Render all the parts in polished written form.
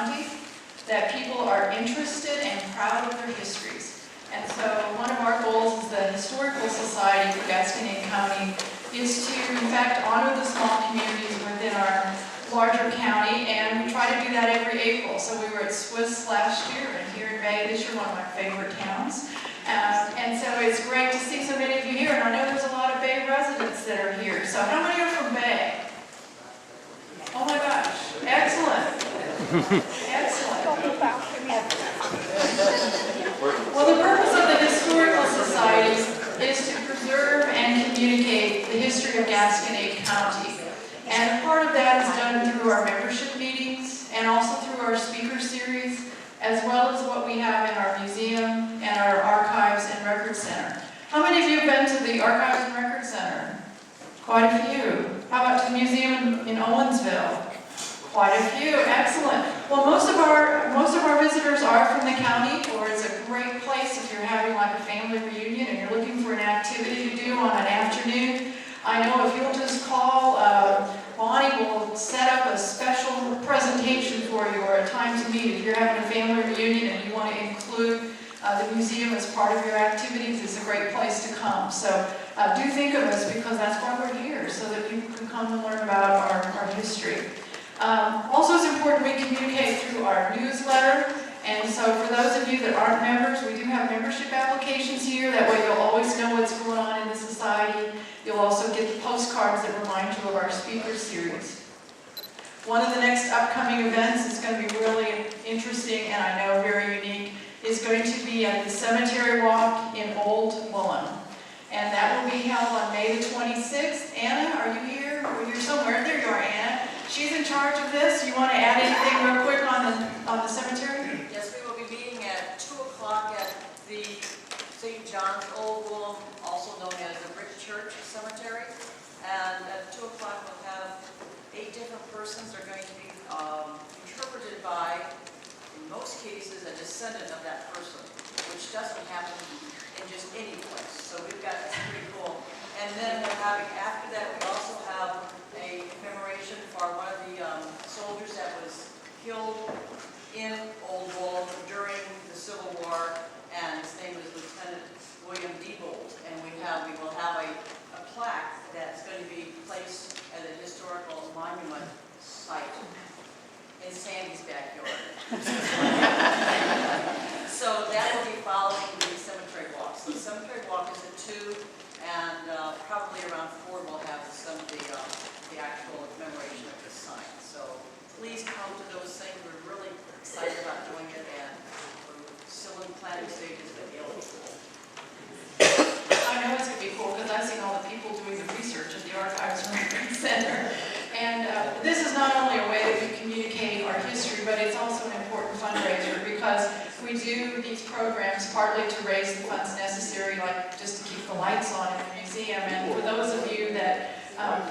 County, that people are interested and proud of their histories. And so one of our goals as the Historical Society for Gasconade County is to, in fact, honor the small communities within our larger county, and we try to do that every April. So we were at Swiss last year, and here in Bay this year, one of my favorite towns. And so it's great to see so many of you here, and I know there's a lot of Bay residents that are here. So how many are from Bay? Oh my gosh, excellent. Excellent. Well, the purpose of the Historical Society is to preserve and communicate the history of Gasconade County. And part of that is done through our membership meetings and also through our speaker series, as well as what we have in our museum and our archives and record center. How many of you have been to the Archives and Record Center? Quite a few. How about to the museum in Owensville? Quite a few. Excellent. Well, most of our visitors are from the county, or it's a great place if you're having like a family reunion and you're looking for an activity to do on an afternoon. I know if you'll just call, Bonnie will set up a special presentation for you or a time to meet. If you're having a family reunion and you want to include the museum as part of your activities, it's a great place to come. So do think of us, because that's why we're here, so that you can come and learn about our history. Also, it's important we communicate through our newsletter. And so for those of you that aren't members, we do have membership applications here. That way you'll always know what's going on in the society. You'll also get the postcards that remind you of our speaker series. One of the next upcoming events is going to be really interesting and I know very unique, is going to be at the Cemetery Walk in Old Woolham. And that will be held on May the 26th. Anna, are you here? Or you're somewhere. There you are, Anna. She's in charge of this. You want to add anything real quick on the cemetery? Yes, we will be meeting at 2 o'clock at the St. John's Old Woolham, also known as the Brick Church Cemetery. And at 2 o'clock we'll have 8 different persons. They're going to be interpreted by, in most cases, a descendant of that person, which doesn't happen in just any place. So that's pretty cool. And then after that, we also have a commemoration for one of the soldiers that was killed in Old Woolham during the Civil War, and his name is Lieutenant William Diebold. And we will have a plaque that's going to be placed at a historical monument site in Sandy's backyard. So that will be following the cemetery walk. So the cemetery walk is at 2, and probably around 4 we'll have some of the actual commemoration of this sign. So please come to those things. We're really excited about doing it, and we're still in planning stages, but it'll be cool. I know it's going to be cool because I've seen all the people doing the research at the Archives and Record Center. And this is not only a way that we communicate our history, but it's also an important fundraiser, because we do these programs partly to raise the funds necessary, like just to keep the lights on in the museum. And for those of you that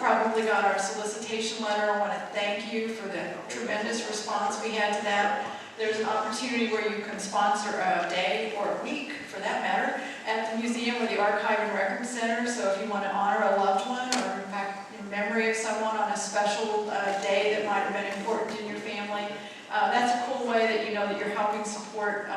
probably got our solicitation letter, I want to thank you for the tremendous response we had to that. There's an opportunity where you can sponsor a day or a week, for that matter, at the museum or the Archive and Record Center. So if you want to honor a loved one, or in fact in memory of someone on a special day that might have been important in your family, that's a cool way that you know that you're helping support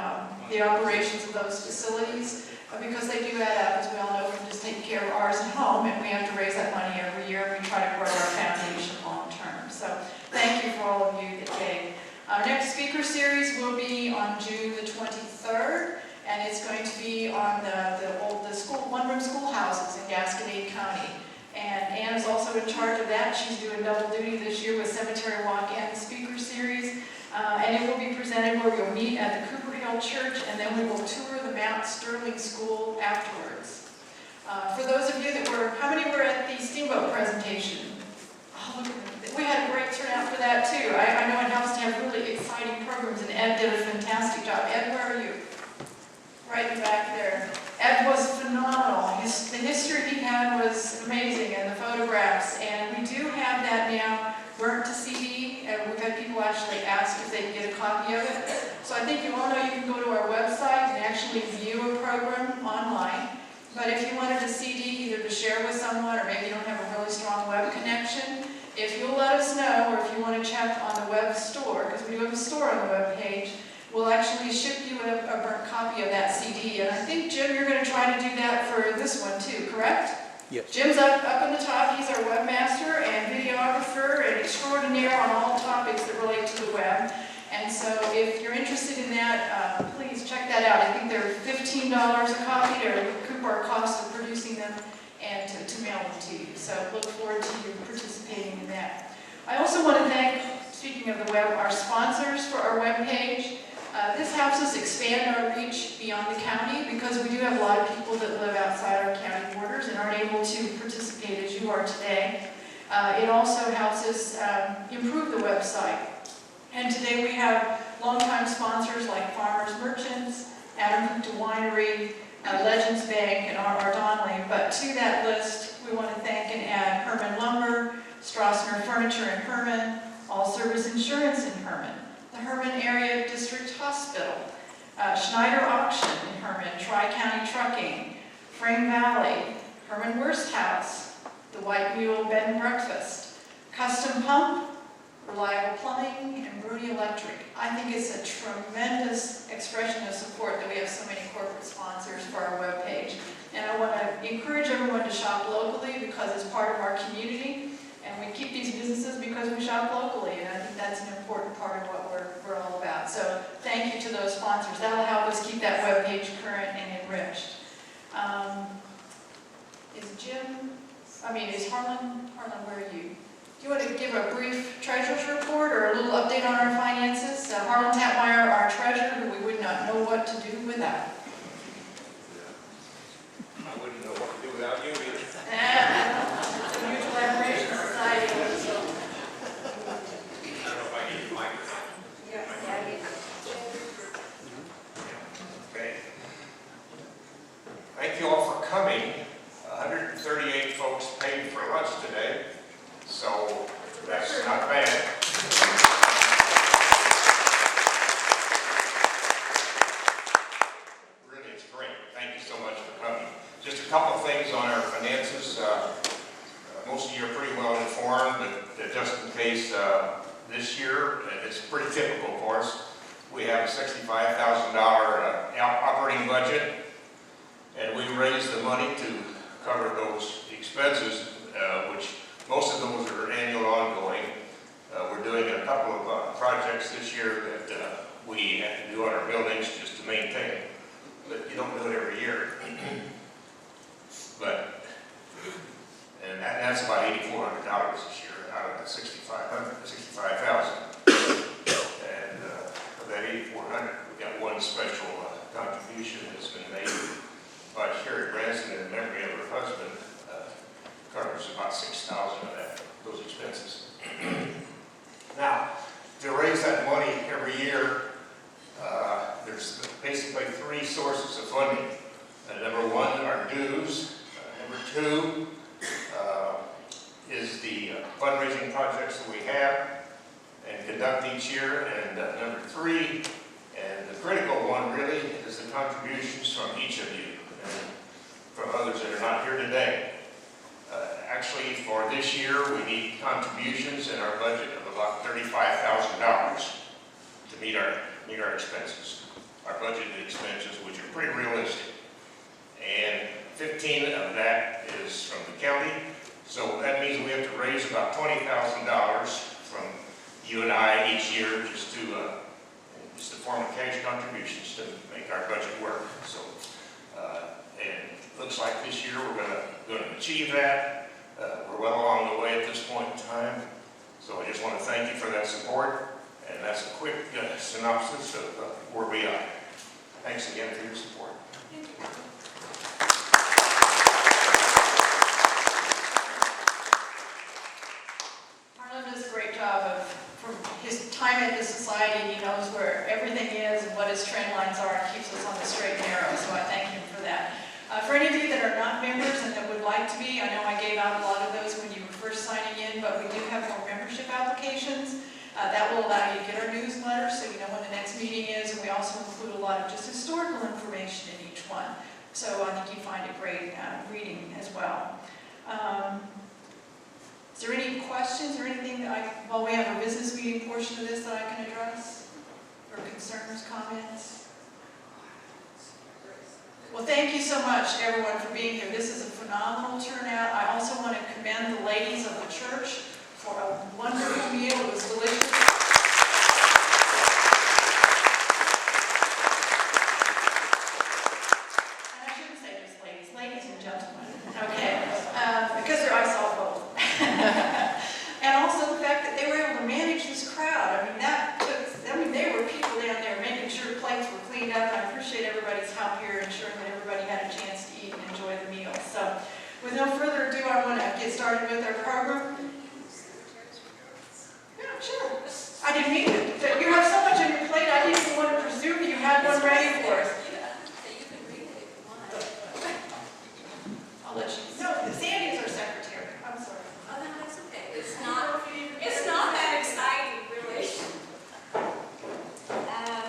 the operations of those facilities, because they do add up, as we all know, from just taking care of ours at home, and we have to raise that money every year, and we try to grow our foundation long term. So thank you for all of you that gave. Our next speaker series will be on June the 23rd, and it's going to be on the school, one-room schoolhouses in Gasconade County. And Anna's also in charge of that. She's doing double duty this year with Cemetery Walk and the speaker series. And it will be presented where we'll meet at the Cooper Hill Church, and then we will tour the Mount Sterling School afterwards. For those of you that how many were at the Steamboat presentation? Oh, look, we had a great turnout for that too. I know it helps to have really exciting programs, and Ed did a fantastic job. Ed, where are you? Right in the back there. Ed was phenomenal. The history he had was amazing, and the photographs. And we do have that now burnt to CD, and we've had people actually ask if they can get a copy of it. So I think you all know you can go to our website and actually view a program online. But if you wanted a CD either to share with someone, or maybe you don't have a really strong web connection, if you'll let us know, or if you want to check on the web store, because we do have a store on the web page, we'll actually ship you a burnt copy of that CD. And I think, Jim, you're going to try to do that for this one too, correct? Yes. Jim's up in the top. He's our webmaster and videographer and extraordinaire on all topics that relate to the web. And so if you're interested in that, please check that out. I think they're $15 a copy to recoup our costs of producing them and to mail them to you. So look forward to you participating in that. I also want to thank, speaking of the web, our sponsors for our web page. This helps us expand our reach beyond the county because we do have a lot of people that live outside our county borders and aren't able to participate as you are today. It also helps us improve the website. And today we have longtime sponsors like Farmers Merchants, Adam Gupta Winery, Legends Bank, and R.R. Donnelly. But to that list, we want to thank and add Herman Lumber, Strassner Furniture in Herman, All Service Insurance in Herman, the Herman Area District Hospital, Schneider Auction in Herman, Tri-County Trucking, Frame Valley, Herman Wurst House, the White Mule Bed and Breakfast, Custom Pump, Reliable Plumbing, and Bruni Electric. I think it's a tremendous expression of support that we have so many corporate sponsors for our webpage. And I want to encourage everyone to shop locally because it's part of our community. And we keep these businesses because we shop locally. And I think that's an important part of what we're all about. So thank you to those sponsors. That'll help us keep that webpage current and enriched. Is Harlan, where are you? Do you want to give a brief treasurer's report or a little update on our finances? Harlan Tapmeyer, our treasurer, who we would not know what to do without. I wouldn't know what to do without you either. It's a mutual admiration society. I don't know if I need the microphone. Okay. Thank you all for coming. 138 folks paid for lunch today, so that's not bad. Really, it's great. Thank you so much for coming. Just a couple of things on our finances. Most of you are pretty well informed, but just in case this year, it's pretty typical for us. We have a $65,000 operating budget, and we raised the money to cover those expenses, which most of those are annual ongoing. We're doing a couple of projects this year that we have to do on our buildings just to maintain, but you don't do it every year. And that's about $8,400 this year out of the $65,000. And of that $8,400, we got one special contribution that's been made by Sherry Branson in memory of her husband. Covers about $6,000 of those expenses. Now, to raise that money every year, there's basically three sources of funding. Number one are dues. Number two is the fundraising projects that we have and conduct each year. And number three, and the critical one really, is the contributions from each of you and from others that are not here today. Actually, for this year, we need contributions in our budget of about $35,000 to meet our expenses, our budgeted expenses, which are pretty realistic. And 15 of that is from the county, so that means we have to raise about $20,000 from you and I each year just to form of cash contributions to make our budget work. So, and it looks like this year we're going to achieve that. We're well along the way at this point in time. So I just want to thank you for that support. And that's a quick synopsis of where we are. Thanks again for your support. Harlan does a great job from his time at the society. He knows where everything is and what his trend lines are and keeps us on the straight and narrow. So I thank him for that. For any of you that are not members and that would like to be, I know I gave out a lot of those when you were first signing in, but we do have more membership applications. That will allow you to get our newsletter so you know when the next meeting is, and we also include a lot of just historical information in each one. So I think you find it great reading as well. Is there any questions or anything that while we have a business meeting portion of this that I can address? Or concerns, comments? Well, thank you so much, everyone, for being here. This is a phenomenal turnout. I also want to commend the ladies of the church for a wonderful meal. It was delicious. And I shouldn't say just ladies, ladies and gentlemen, okay? Because I saw both. And also the fact that they were able to manage this crowd. There were people down there making sure plates were cleaned up. I appreciate everybody's help here, ensuring that everybody had a chance to eat and enjoy the meal. So, with no further ado, I want to get started with our program. Yeah, sure. I didn't mean to. You have so much on your plate, I didn't even want to presume you had one ready for us. I'll let you. No, Sandy is our secretary. I'm sorry. Oh, no, that's okay. It's not that exciting, really.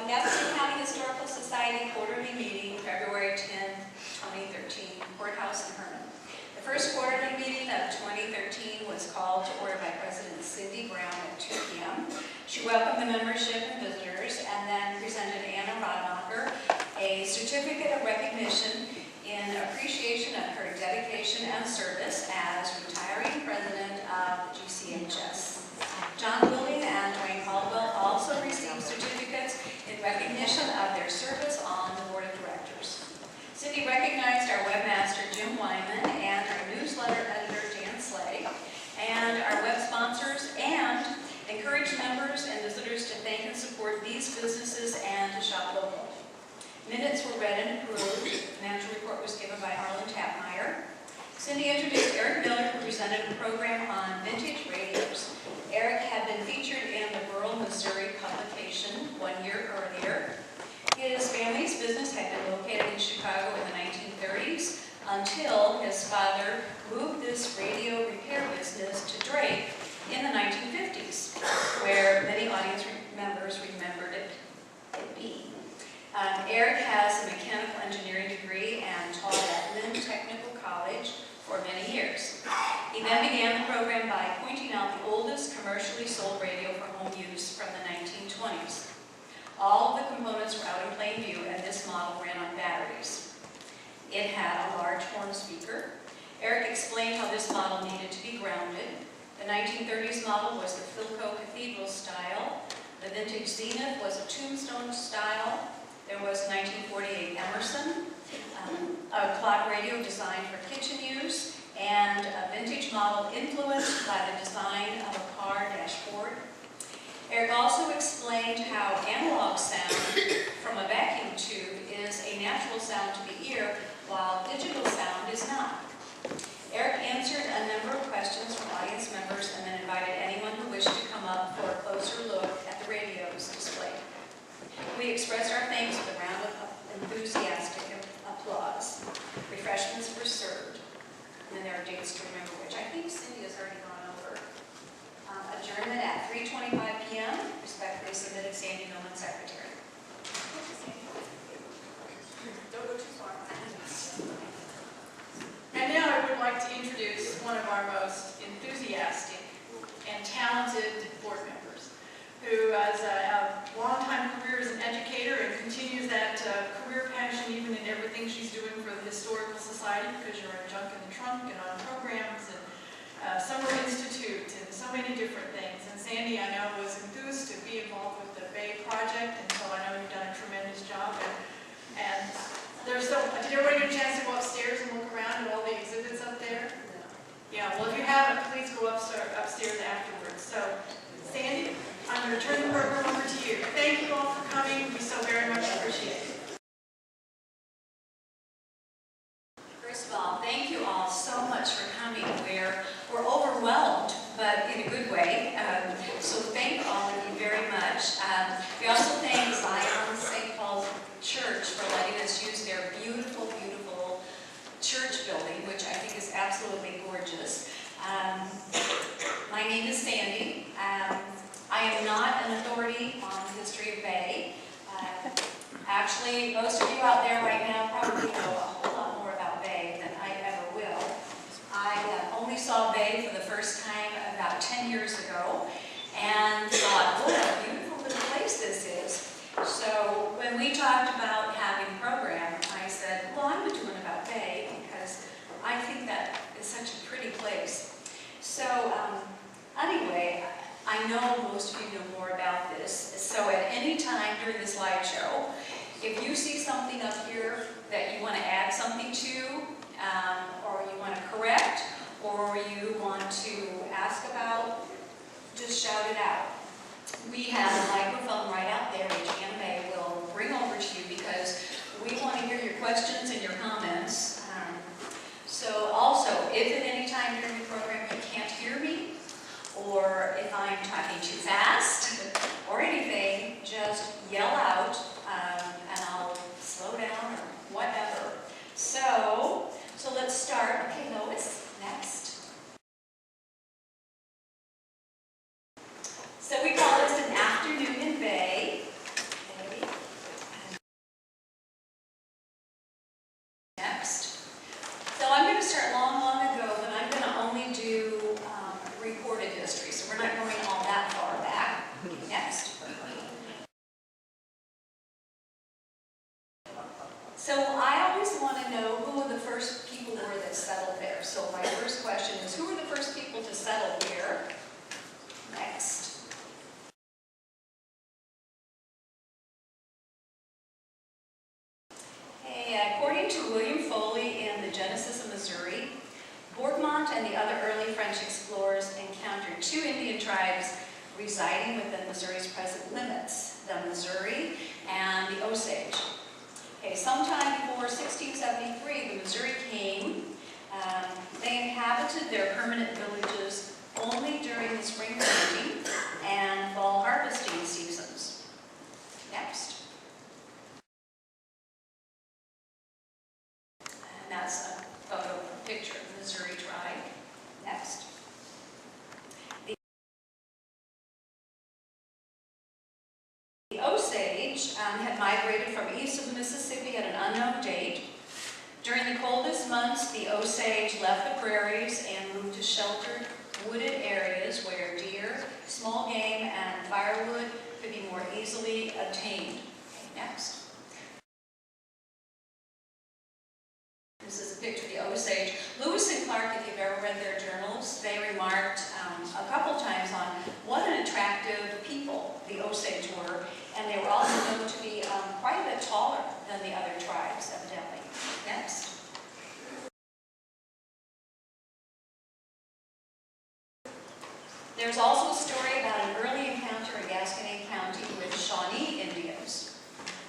Madison County Historical Society quarterly meeting, February 10, 2013, courthouse in Herman. The first quarterly meeting of 2013 was called to order by President Cindy Brown at 2 p.m. She welcomed the membership and visitors and then presented Anna Rodmacher a certificate of recognition in appreciation of her dedication and service as retiring president of the GCHS. John Willing and Dwayne Caldwell also received certificates in recognition of their service on the board of directors. Cindy recognized our webmaster Jim Wyman and our newsletter editor Dan Slay and our web sponsors, and encouraged members and visitors to thank and support these businesses and to shop local. Minutes were read and approved. The financial report was given by Arlen Tapmeyer. Cindy introduced Eric Miller, who presented a program on vintage radios. Eric had been featured in the Rural Missouri publication 1 year earlier. His family's business had been located in Chicago in the 1930s until his father moved this radio repair business to Drake in the 1950s, where many audience members remembered it being. Eric has a mechanical engineering degree and taught at Lynn Technical College for many years. He then began the program by pointing out the oldest commercially sold radio for home use from the 1920s. All of the components were out in plain view, and this model ran on batteries. It had a large horn speaker. Eric explained how this model needed to be grounded. The 1930s model was the Philco Cathedral style. The vintage Zenith was a tombstone style. There was a 1948 Emerson, a clock radio designed for kitchen use, and a vintage model influenced by the design of a car dashboard. Eric also explained how analog sound from a vacuum tube is a natural sound to the ear, while digital sound is not. Eric answered a number of questions from audience members and then invited anyone who wished to come up for a closer look at the radios displayed. We expressed our thanks with a round of enthusiastic applause. Refreshments were served. And then there are dates to remember, which I think Cindy has already gone over. Adjournment at 3:25 p.m. Respectfully submitted, Sandy Nolan, Secretary. Don't go too far. And now I would like to introduce one of our most enthusiastic and talented board members, who has a long-time career as an educator and continues that career passion even in everything she's doing for the Historical Society, because you're on Junk in the Trunk and on programs and Summer Institute and so many different things. And Sandy, I know, was enthused to be involved with the Bay Project, and so I know you've done a tremendous job. And there's so, did everybody get a chance to go upstairs and look around at all the exhibits up there? Yeah, well, if you haven't, please go upstairs afterwards. So, Sandy, I'm going to turn the program over to you. Thank you all for coming. We so very much appreciate it. First of all, thank you all so much for coming. We're overwhelmed, but in a good way. So thank all of you very much. We also thank Zion St. Paul's Church for letting us use their beautiful, beautiful church building, which I think is absolutely gorgeous. My name is Sandy. I am not an authority on the history of Bay. Actually, most of you out there right now probably know a whole lot more about Bay than I ever will. I only saw Bay for the first time 10 years ago and thought, what a beautiful little place this is. So when we talked about having a program, I said, well, I would do an About Bay because I think that is such a pretty place. So anyway, I know most of you know more about this. So at any time during the slideshow, if you see something up here that you want to add something to, or you want to correct, or you want to ask about, just shout it out. We have a microphone right out there, which Anna Mae will bring over to you because we want to hear your questions and your comments. So also, if at any time during the program you can't hear me, or if I'm talking too fast, or anything, just yell out, and I'll slow down or whatever. So let's start. Okay, Lois, next. So we call this an afternoon in Bay. Okay. Next. So I'm going to start long ago, but I'm going to only do recorded history, so we're not going all that far back. Next. So I always want to know who the first people were that settled there. So my first question is, who were the first people to settle here? Next. Okay, according to William Foley in the Genesis of Missouri, Bourgmont and the other early French explorers encountered two Indian tribes residing within Missouri's present limits, the Missouri and the Osage. Okay, sometime before 1673, the Missouri came. They inhabited their permanent villages only during the spring planting and fall harvesting seasons. Next. And that's a photo, a picture of the Missouri tribe. Next. The Osage had migrated from east of the Mississippi at an unknown date. During the coldest months, the Osage left the prairies and moved to sheltered, wooded areas where deer, small game, and firewood could be more easily obtained. Okay, next. This is a picture of the Osage. Lewis and Clark, if you've ever read their journals, they remarked a couple times on what an attractive people the Osage were, and they were also known to be quite a bit taller than the other tribes, evidently. Next. There's also a story about an early encounter in Gascony County with Shawnee Indians.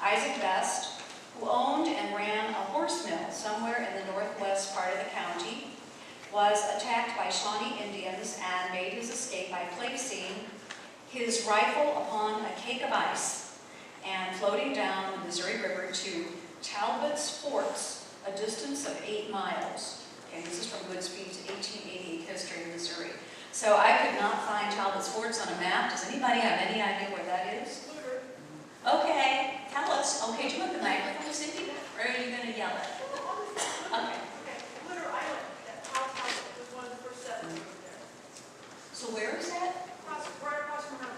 Isaac Best, who owned and ran a horse mill somewhere in the northwest part of the county, was attacked by Shawnee Indians and made his escape by placing his rifle upon a cake of ice and floating down the Missouri River to Talbot's Forts, a distance of 8 miles. Okay, this is from Goodspeed's 1888 History of Missouri. So I could not find Talbot's Forts on a map. Does anybody have any idea where that is? Okay, tell us. Okay, do you want the microphone, Cindy? Or are you going to yell it? Okay. So where is that? Right across from her.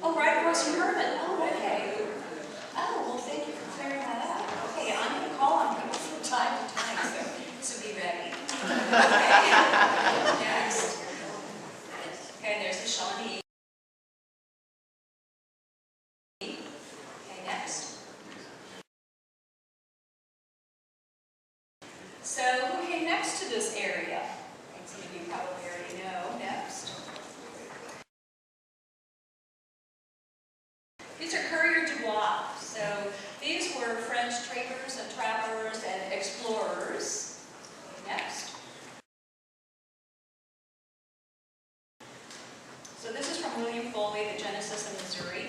Oh, right across from Herman. Oh, okay. Oh, well, thank you for clearing that up. Okay, I'm going to call on people from time to time, so be ready. Okay. Next. Okay, there's the Shawnee. Okay, next. So who came next to this area? And some of you probably already know. Next. These are coureurs du bois. So these were French traders and travelers and explorers. Next. So this is from William Foley, The Genesis of Missouri.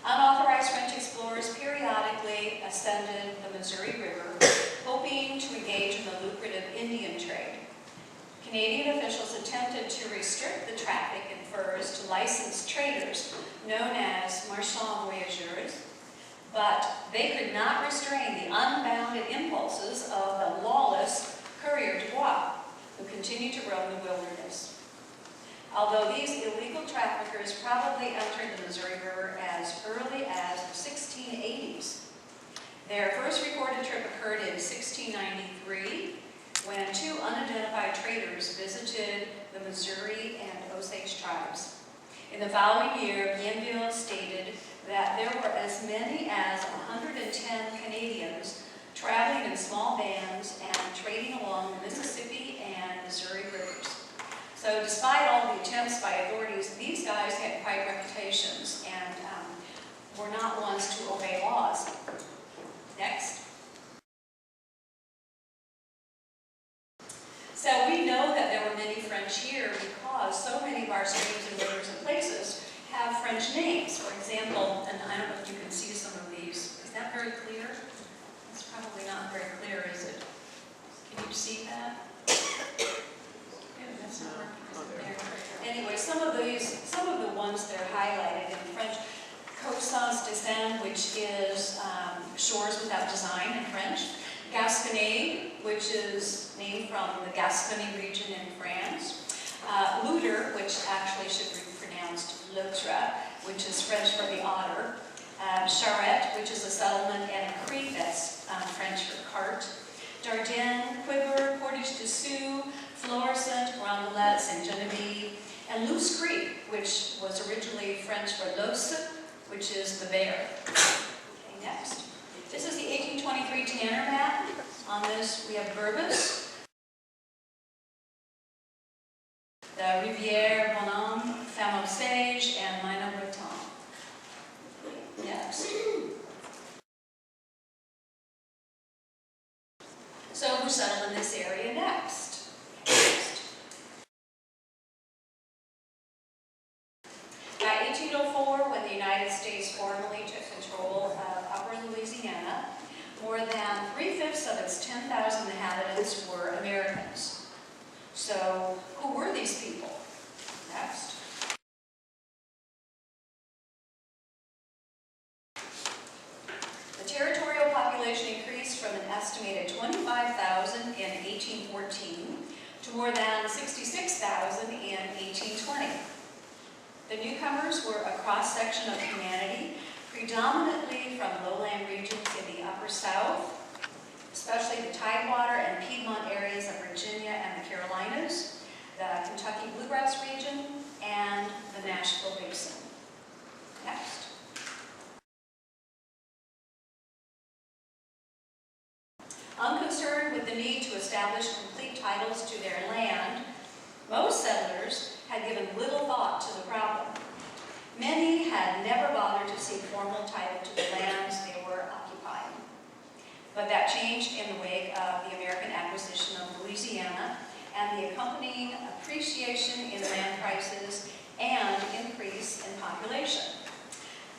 Unauthorized French explorers periodically ascended the Missouri River, hoping to engage in the lucrative Indian trade. Canadian officials attempted to restrict the traffic in furs to licensed traders, known as marchands voyageurs, but they could not restrain the unbounded impulses of the lawless coureurs du bois, who continued to roam the wilderness. although these illegal traffickers probably entered the Missouri River as early as the 1680s. Their first recorded trip occurred in 1693, when two unidentified traders visited the Missouri and Osage tribes. In the following year, Bienville stated that there were as many as 110 Canadians traveling in small bands and trading along the Mississippi and Missouri rivers. So despite all the attempts by authorities, these guys had quite reputations and were not ones to obey laws. Next. So we know that there were many French here because so many of our streams and rivers and places have French names. For example, and I don't know if you can see some of these. Is that very clear? It's probably not very clear, is it? Can you see that? Yeah, that's not working, is it there? Anyway, some of the ones that are highlighted in French, Côte Sans Dessin, which is shores without design in French. Gasconade, which is named from the Gascony region in France. Loutre, which actually should be pronounced Loutre, which is French for the otter. Charette, which is a settlement and a creek, that's French for cart. Dardenne, Quiver, Portage de Sioux, Florissant, Rondelet, St. Genevieve, and Loose Creek, which was originally French for Louse, which is the bear. Okay, next. This is the 1823 Tanner map. On this, we have Burbus, the Rivière Bonhomme, Femme Osage, and Mina Breton. Next. So who settled in this area next? By 1804, when the United States formally took control of Upper Louisiana, more than 3/5 of its 10,000 inhabitants were Americans. So who were these people? Next. The territorial population increased from an estimated 25,000 in 1814 to more than 66,000 in 1820. The newcomers were a cross-section of humanity, predominantly from lowland regions in the Upper South, especially the Tidewater and Piedmont areas of Virginia and the Carolinas, the Kentucky Bluegrass region, and the Nashville Basin. Next. Unconcerned with the need to establish complete titles to their land, most settlers had given little thought to the problem. Many had never bothered to seek formal title to the lands they were occupying. But that changed in the wake of the American acquisition of Louisiana and the accompanying appreciation in land prices and increase in population.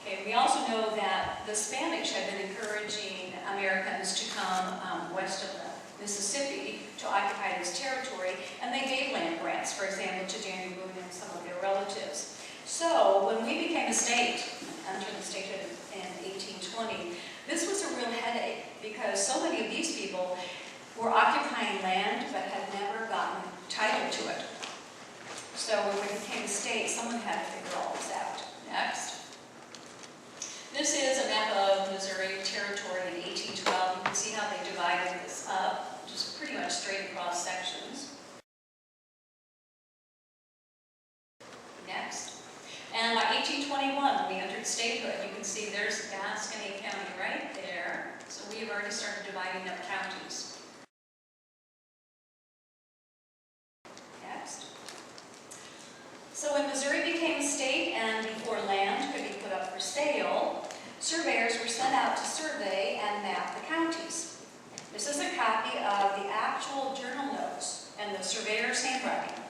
Okay, we also know that the Spanish had been encouraging Americans to come west of the Mississippi to occupy this territory, and they gave land grants, for example, to Daniel Boone and some of their relatives. So when we became a state, entered the statehood in 1820, this was a real headache because so many of these people were occupying land but had never gotten title to it. So when we became a state, someone had to figure all this out. Next. This is a map of Missouri Territory in 1812. You can see how they divided this up, just pretty much straight across sections. Next. And by 1821, when we entered statehood, you can see there's Gascony County right there. So we have already started dividing up counties. Next. So when Missouri became a state and before land could be put up for sale, surveyors were sent out to survey and map the counties. This is a copy of the actual journal notes and the surveyor's handwriting.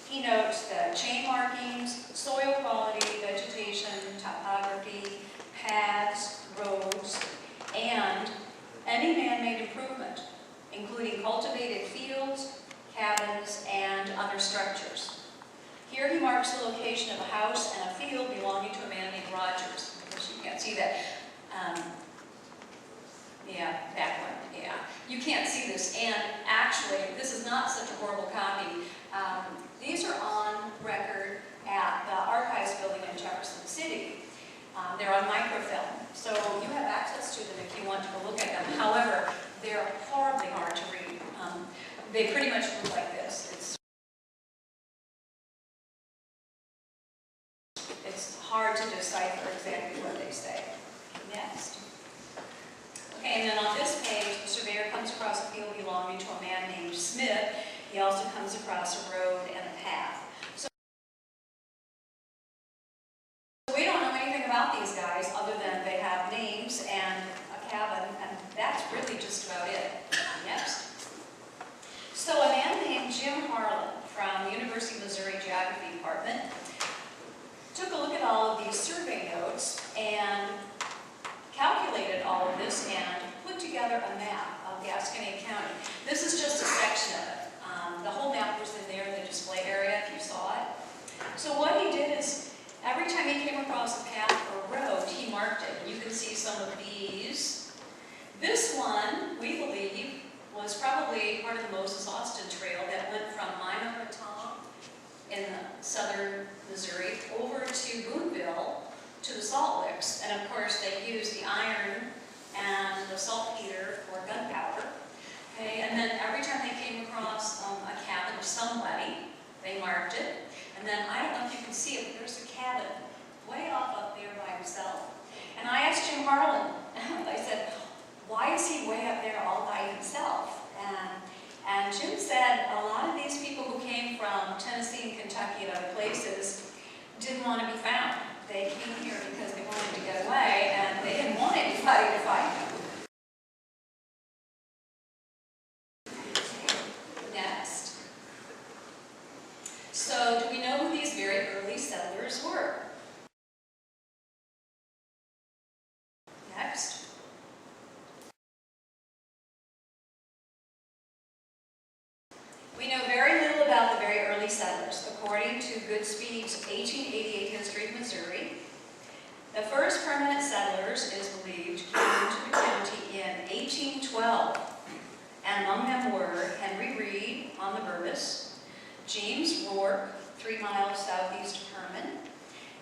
He notes the chain markings, soil quality, vegetation, topography, paths, roads, and any man-made improvement, including cultivated fields, cabins, and other structures. Here he marks the location of a house and a field belonging to a man named Rogers. Of course, you can't see that. That one, yeah. You can't see this, and actually, this is not such a horrible copy. These are on record at the Archives Building in Jefferson City. They're on microfilm, so you have access to them if you want to look at them. However, they're horribly hard to read. They pretty much look like this. It's hard to decipher exactly what they say. Next. Okay, and then on this page, the surveyor comes across a field belonging to a man named Smith. He also comes across a road and a path. So we don't know anything about these guys other than they have names and a cabin, and that's really just about it. Next. So a man named Jim Harlan from the University of Missouri Geography Department took a look at all of these survey notes and calculated all of this and put together a map of Gasconade County. This is just a section of it. The whole map was in there in the display area if you saw it. So what he did is, every time he came across a path or a road, he marked it. You can see some of these. This one, we believe, was probably part of the Moses Austin Trail that went from Minot in southern Missouri over to Boonville to the Salt Licks. And of course, they used the iron and the saltpeter for gunpowder. Okay, and then every time they came across a cabin of somebody, they marked it. And then, I don't know if you can see it, but there's a cabin way off up there by himself. And I asked Jim Harlan, I said, why is he way up there all by himself? And Jim said a lot of these people who came from Tennessee and Kentucky and other places didn't want to be found. They came here because they wanted to get away, and they didn't want anybody to find them. Next. So, do we know who these very early settlers were? Next. We know very little about the very early settlers. According to Goodspeed's 1888 History of Missouri, the first permanent settlers, it is believed, came into the county in 1812. And among them were Henry Reed on the Bourbus, James Rourke, 3 miles southeast of Herman,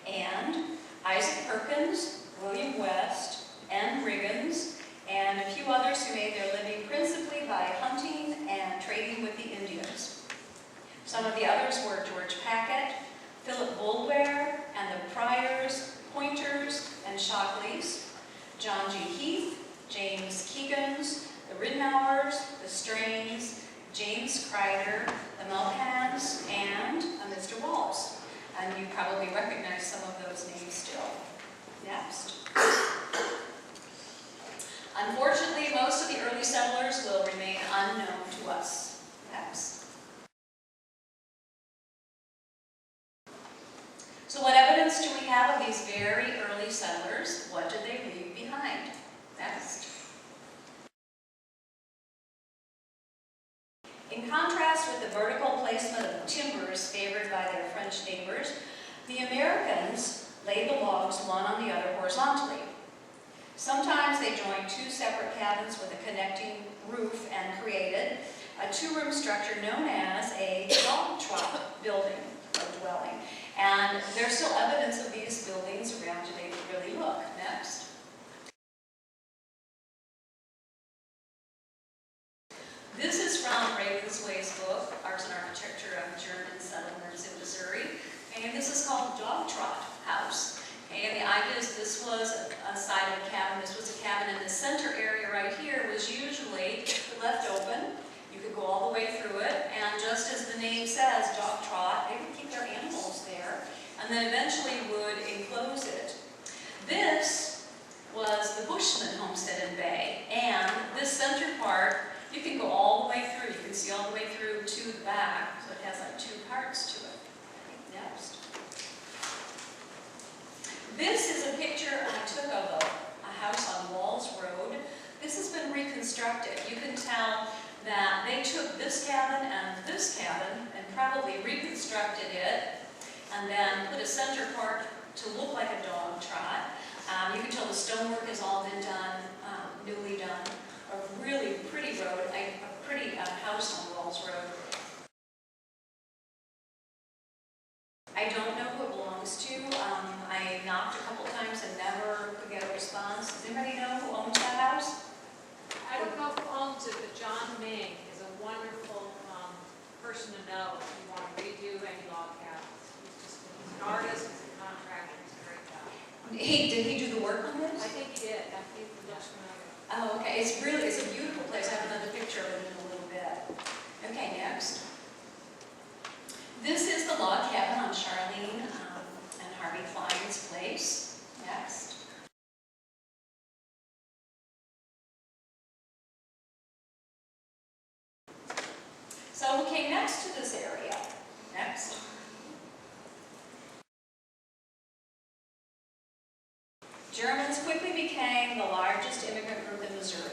and Isaac Perkins, William West, N. Riggins, and a few others who made their living principally by hunting and trading with the Indians. Some of the others were George Packett, Philip Boulware, and the Pryors, Pointers, and Shockleys, John G. Heath, James Keegans, the Ridnours, the Strains, James Kreider, the Melhans, and a Mr. Wallace. And you probably recognize some of those names still. Next. Unfortunately, most of the early settlers will remain unknown to us. Next. So what evidence do we have of these very early settlers? What did they leave behind? Next. In contrast with the vertical placement of timbers favored by their French neighbors, the Americans laid the logs one on the other horizontally. Sometimes they joined 2 separate cabins with a connecting roof and created a 2-room structure known as a dog trot building or dwelling. And there's still evidence of these buildings around today to really look. Next. This is from Ravensway's book, Arts and Architecture of German Settlements in Missouri. And this is called Dog Trot House. And the idea is this was a side of a cabin. This was a cabin, and the center area right here was usually left open. You could go all the way through it, and just as the name says, dog trot, they would keep their animals there, and then eventually would enclose it. This was the Bushman homestead in Bay, and this center part, you can go all the way through. You can see all the way through to the back, so it has like 2 parts to it. Next. This is a picture I took of a house on Walls Road. This has been reconstructed. You can tell that they took this cabin and probably reconstructed it and then put a center part to look like a dog trot. You can tell the stonework has all been done, newly done. A really pretty road, a pretty house on Walls Road. Anybody know who owns that house? I don't know who owns it, but John Ming is a wonderful person to know if you want to redo any log cabins. He's an artist, he's a contractor, he's a great guy. Did he do the work on I this? think he did, I think it looks familiar. Oh, okay, it's a beautiful place. I have another picture of it in a little bit. Okay, next. This is the log cabin on Charlene and Harvey Klein's place. Next. So who came next to this area? Next. Germans quickly became the largest immigrant group in Missouri.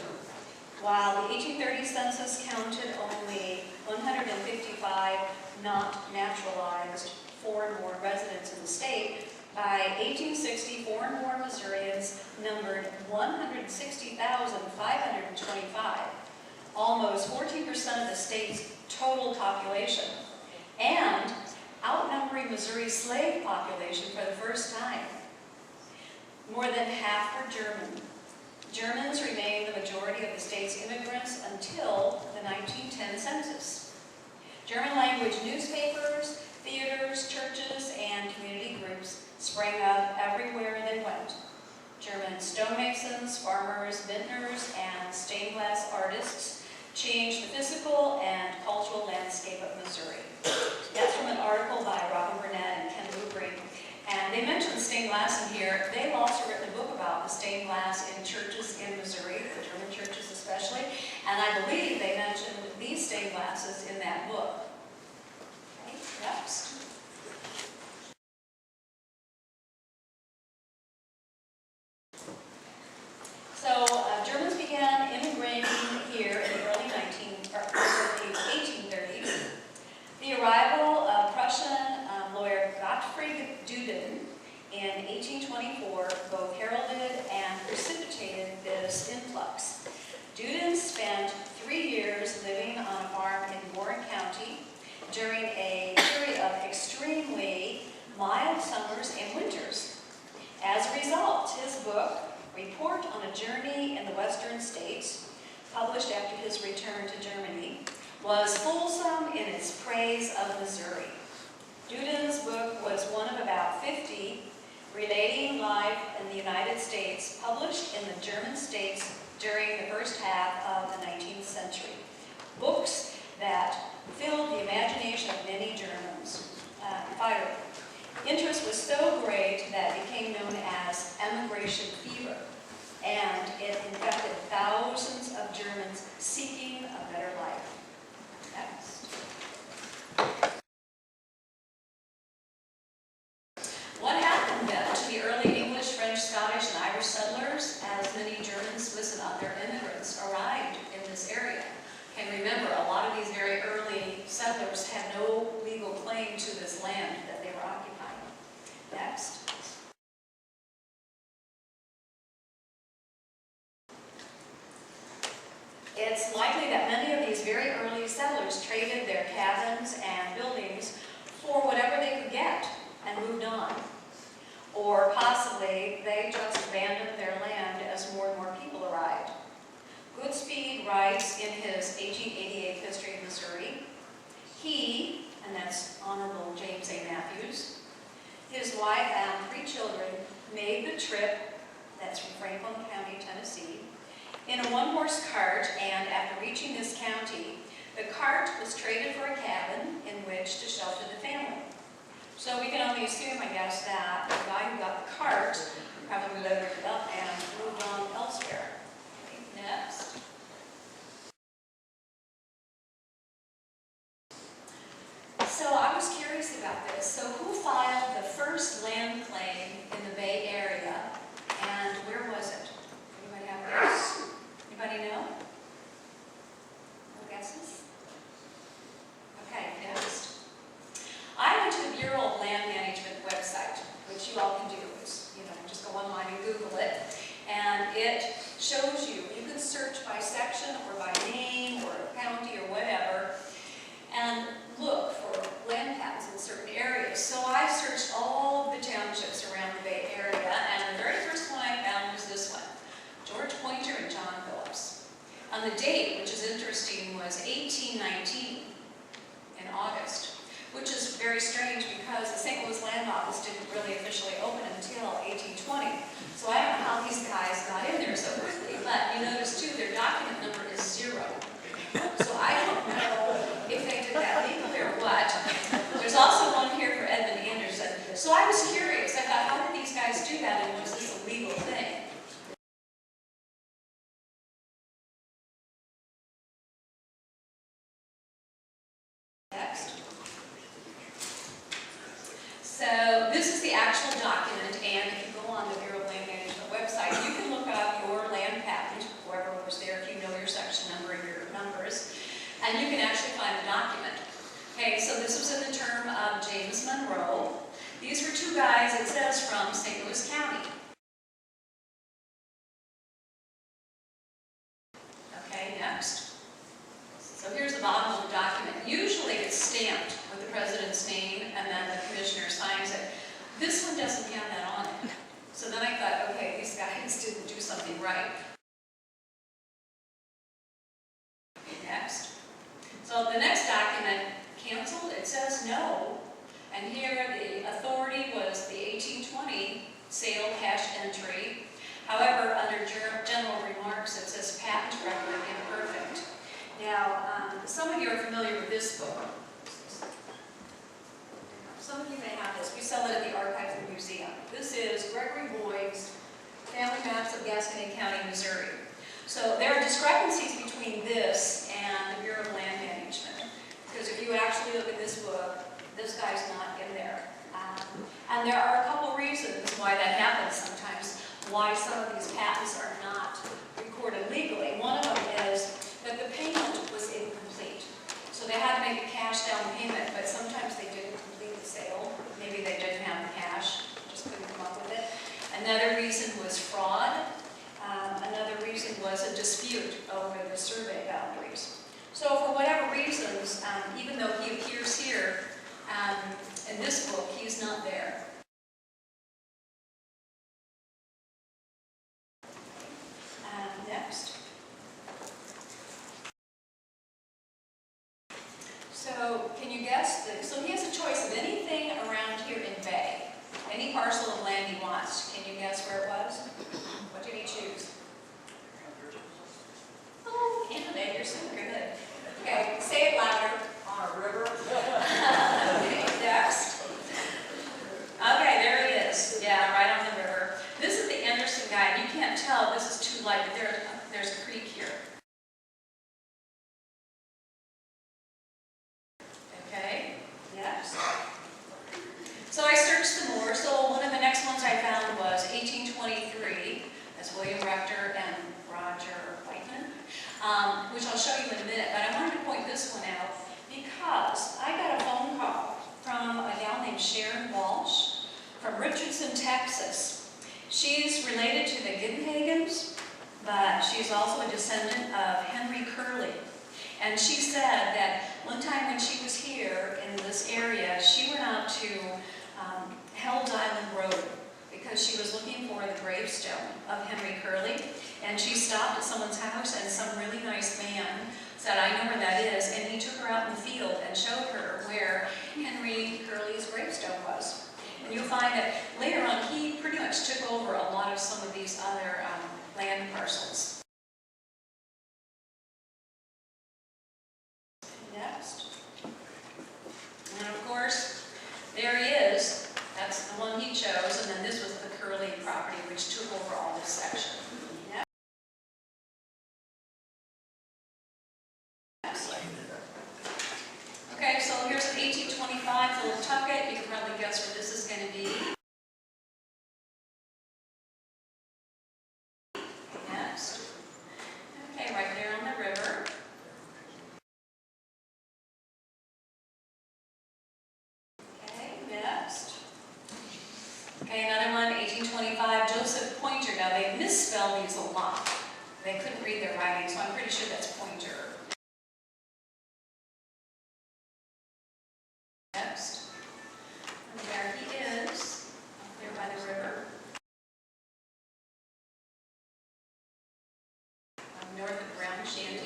While the 1830 census counted only 155 not naturalized foreign-born residents in the state, by 1860, foreign-born Missourians numbered 160,525, almost 14% of the state's total population, and outnumbering Missouri's slave population for the first time. More than half were German. Germans remained the majority of the state's immigrants until the 1910 census. German language newspapers, theaters, churches, and community groups sprang up everywhere they went. German stonemasons, farmers, vintners, and stained glass artists changed the physical and cultural landscape of Missouri. That's from an article by Robin Burnett and Ken Woodbury. And they mentioned stained glass in here. They've also written a book about the stained glass in churches in Missouri, the German churches especially. And I believe they mentioned these stained glasses in that book. Okay, next. So Germans began immigrating here in the early 1830s. The arrival of Prussian lawyer Gottfried Duden in 1824 both heralded and precipitated this influx. Duden spent 3 years living on a farm in Warren County during a period of extremely mild summers and winters. As a result, his book, Report on a Journey in the Western States, published after his return to Germany, was fulsome in its praise of Missouri. Duden's book was one of about 50 relating life in the United States published in the German states during the first half of the 19th century. Books that filled the imagination of many Germans. Finally, interest was so great that it became known as emigration fever, and it infected thousands of Germans seeking a better life. Next. What happened then to the early English, French, Scottish, and Irish settlers as many German, Swiss, and other immigrants arrived in this area? And remember, a lot of these very early settlers had no legal claim to this land that they were occupying. Next. It's likely that many of these very early settlers traded their cabins and buildings for whatever they could get and moved on. Or possibly they just abandoned their land as more and more people arrived. Goodspeed writes in his 1888 History of Missouri, he, and that's Honorable James A. Matthews, his wife and 3 children made the trip, that's from Franklin County, Tennessee, in a one-horse cart, and after reaching this county, the cart was traded for a cabin in which to shelter the family. So we can only assume, I guess, that the guy who got the cart probably loaded it up and moved on elsewhere. Okay, next. So I was curious about this. So who filed the first land claim in the Bay Area, and where was it? Anybody have a guess? Anybody know? No guesses? Okay, next. I went to the Bureau of Land Management website, which you all can do. It's, just go online and Google it. And it shows you can search by section or by name or county or whatever, and look for land patents in certain areas. So I searched all of the townships around the Bay Area, and the very first one I found was this one. the date, which is interesting, was 1819 in August, which is very strange because the St. Louis Land Office didn't really officially open until 1820. So I don't know how these guys got in there so quickly, but you notice too, their document number is 0. So I don't know if they did that legally or what. There's also one here for Edmund Anderson. So I was curious. I thought, how did these guys do that, and was this a legal thing? Next. So this is the actual document, and if you go on the Bureau of Land Management website, you can look up your land patent, whoever was there, if you know your section number and your numbers, and you can actually find the document. Okay, so this was in the term of James Monroe. These were two guys, it says, from St. Louis County. Okay, next. So here's the bottom of the document. Usually it's stamped with the president's name and then the commissioner signs it. This one doesn't have that on it. So then I thought, okay, these guys didn't do something right. Next. So the next document, canceled, it says no. And here the authority was the 1820 sale cash entry. However, under general remarks, it says patent record imperfect. Now, some of you are familiar with this book. Some of you may have this. We sell it at the Archives and Museum. This is Gregory Boyd's Family Maps of Gascony County, Missouri. So there are discrepancies between this and the Bureau of Land Management. Because if you actually look at this book, this guy's not in there. And there are a couple reasons why that happens sometimes, why some of these patents are not recorded legally. One of them is that the payment was incomplete. So they had to make a cash down payment, but sometimes they didn't complete the sale. Maybe they didn't have the cash, just couldn't come up with it. Another reason was fraud. Another reason was a dispute over the survey boundaries. So for whatever reasons, even though he appears here in this book, he's not there. Next. So can you guess? So he has a choice of anything around here in Bay. Any parcel of land he wants. Can you guess where it was? What did he choose? Oh, Canada, you're so good. Okay, say it louder. On a river? Okay, next. Okay, there he is. Yeah, right on the river. This is the Anderson guy, and you can't tell, this is too light, but there's a creek here. Okay, next. So I searched some more. So one of the next ones I found was 1823. That's William Rector and Roger Whiteman, which I'll show you in a minute. But I wanted to point this one out because I got a phone call from a gal named Sharon Walsh from Richardson, Texas. She's related to the Ginhagens, but she's also a descendant of Henry Curley. And she said that one time when she was here in this area, she went out to Hell's Island Road because she was looking for the gravestone of Henry Curley. And she stopped at someone's house, and some really nice man said, "I know where that is." And he took her out in the field and showed her where Henry Curley's gravestone was. And you'll find that later on, he pretty much took over a lot of some of these other land parcels. Next. And of course, there he is. That's the one he chose. And then this was the Curley property, which took over all this section. Next. Okay, so here's an 1825 little tucket. You can probably guess where this is going to be. Next. Okay, right there on the river. Okay, next. Okay, another one, 1825, Joseph Pointer. Now, they misspell these a lot. They couldn't read their writing, so I'm pretty sure that's Pointer. Next. And there he is, up there by the river. North of Brown Shanty.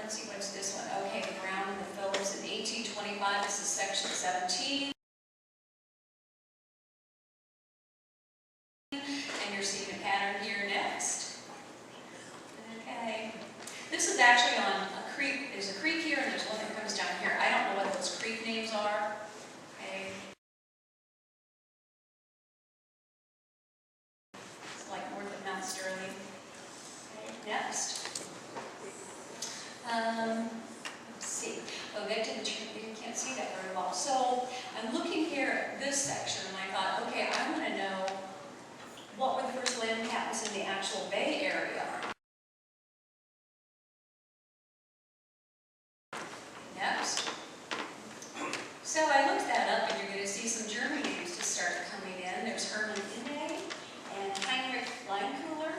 let's see, what's this one? Okay, the Brown and the Phillips in 1825, this is section 17. And you're seeing a pattern here next. Okay. This is actually on a creek. There's a creek here and there's one that comes down here. I don't know what those creek names are. Okay. It's like north of Mount Sterling. Okay, next. Let's see. Oh, that didn't turn, you can't see that very well. So I'm looking here at this section and I thought, okay, I want to know what were the first land patents in the actual Bay Area. Next. So I looked that up and you're going to see some German names to start coming in. There's Hermann Inne and Heinrich Leinkuhler.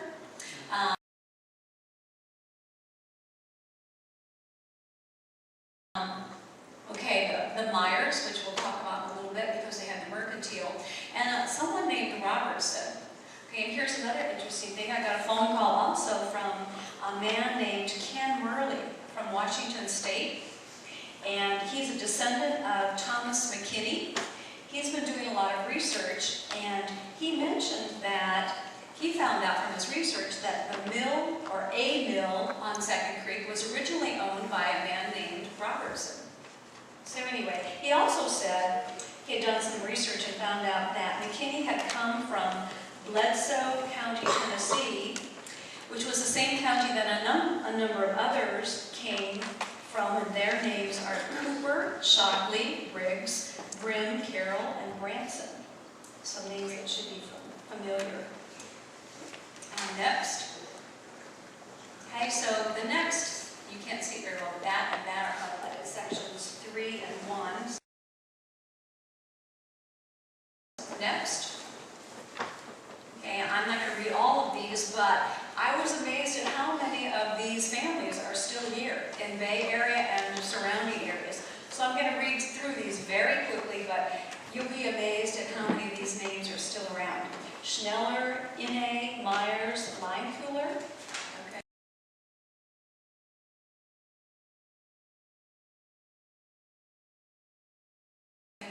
Okay, the Myers, which we'll talk about in a little bit because they have the mercantile, and someone named Robertson. Okay, and here's another interesting thing. I got a phone call also from a man named Ken Murley from Washington State, and he's a descendant of Thomas McKinney. He's been doing a lot of research, and he mentioned that he found out from his research that the mill, or a mill, on Second Creek was originally owned by a man named Robertson. So anyway, he also said he had done some research and found out that McKinney had come from Bledsoe County, Tennessee, which was the same county that a number of others came from, and their names are Cooper, Shockley, Briggs, Brim, Carroll, and Branson. Some names that should be familiar. Next. Okay, so the next, you can't see very well, that and that are highlighted, sections 3 and 1. Next. Okay, I'm not going to read all of these, but I was amazed at how many of these families are still here in Bay Area and the surrounding areas. So I'm going to read through these very quickly, but you'll be amazed at how many of these names are still around. Schneller, Inne, Myers, Leinkuhler. Okay.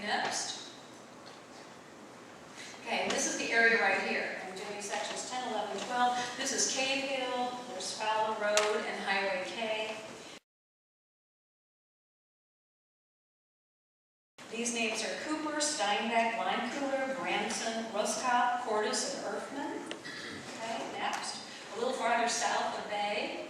Next. Okay, this is the area right here. I'm doing sections 10, 11, 12. This is Cave Hill, there's Fowler Road and Highway K. These names are Cooper, Steinbeck, Leinkuhler, Branson, Ruskop, Cordes, and Erfman. Okay, next. A little farther south of Bay.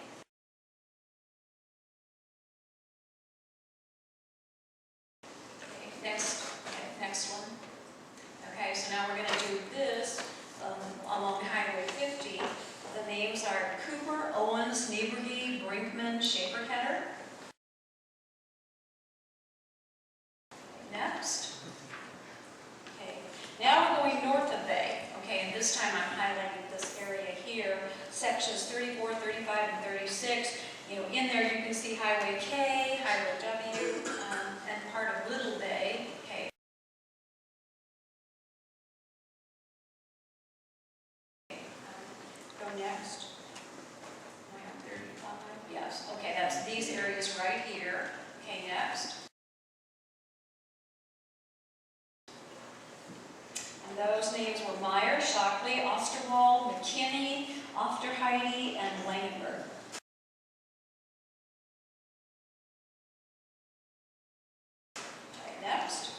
Okay, next one. Okay, so now we're going to do this along Highway 50. The names are Cooper, Owens, Nieberge, Brinkman, Shaperketter. Next. Okay, now we're going north of Bay. Okay, and this time I'm highlighting this area here, sections 34, 35, and 36. You know, in there you can see Highway K, Highway W, and part of Little Bay. Okay. Go next. Am I on 35? Yes. Okay, that's these areas right here. Okay, next. And those names were Meyer, Shockley, Osterwald, McKinney, Ofterheide, and Langenberg. Okay, next.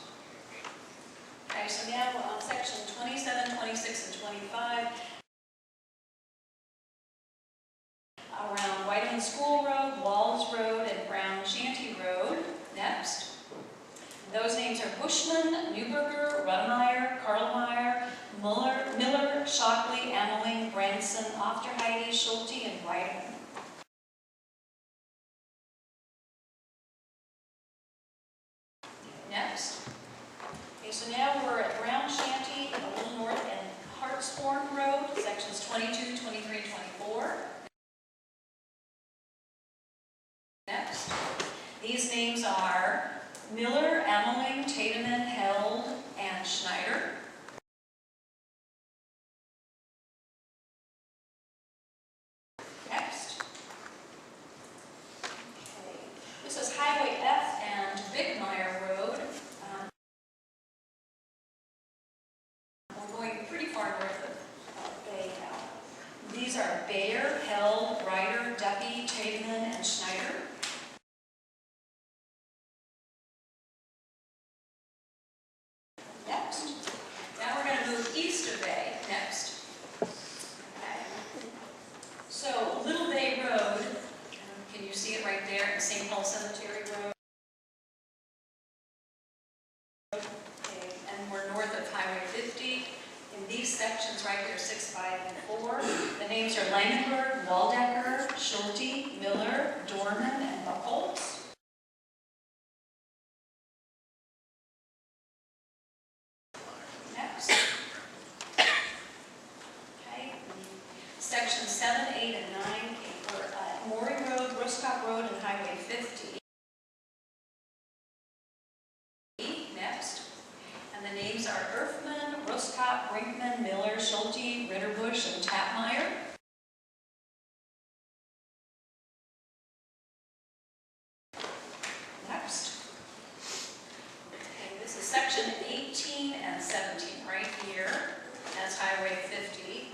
Okay, so now on section 27, 26, and 25, around Whiteman School Road, Walls Road, and Brown Shanty Road. Next. Those names are Bushman, Neuberger, Rudemeyer, Karlmeyer, Miller, Shockley, Ameling, Branson, Ofterheide, Schulte, and Weideman. Next. Okay, so now we're at Brown Shanty, a little north, and Hartshorn Road, sections 22, 23, 24. Next. These names are Miller, Ameling, Tateman, Held, and Schneider. Next. these are Bayer, Held, Ryder, Duffy, Taveman, and Schneider. Next. Now we're going to move east of Bay next. Okay. So Little Bay Road, can you see it right there in St. Paul Cemetery Road? Okay. And we're north of Highway 50. In these sections right there, 6, 5, and 4, the names are Langenberg, Waldecker, Schulte, Miller, Dorman, and Buchholz. Next. Okay. Sections 7, 8, and 9 were Maury Road, Roscoff Road, and Highway 50. Next. And the names are Erfman, Roscoff, Brinkman, Miller, Schulte, Ritterbusch, and Tapmeyer. Next. Okay, this is section 18 and 17 right here. That's Highway 50.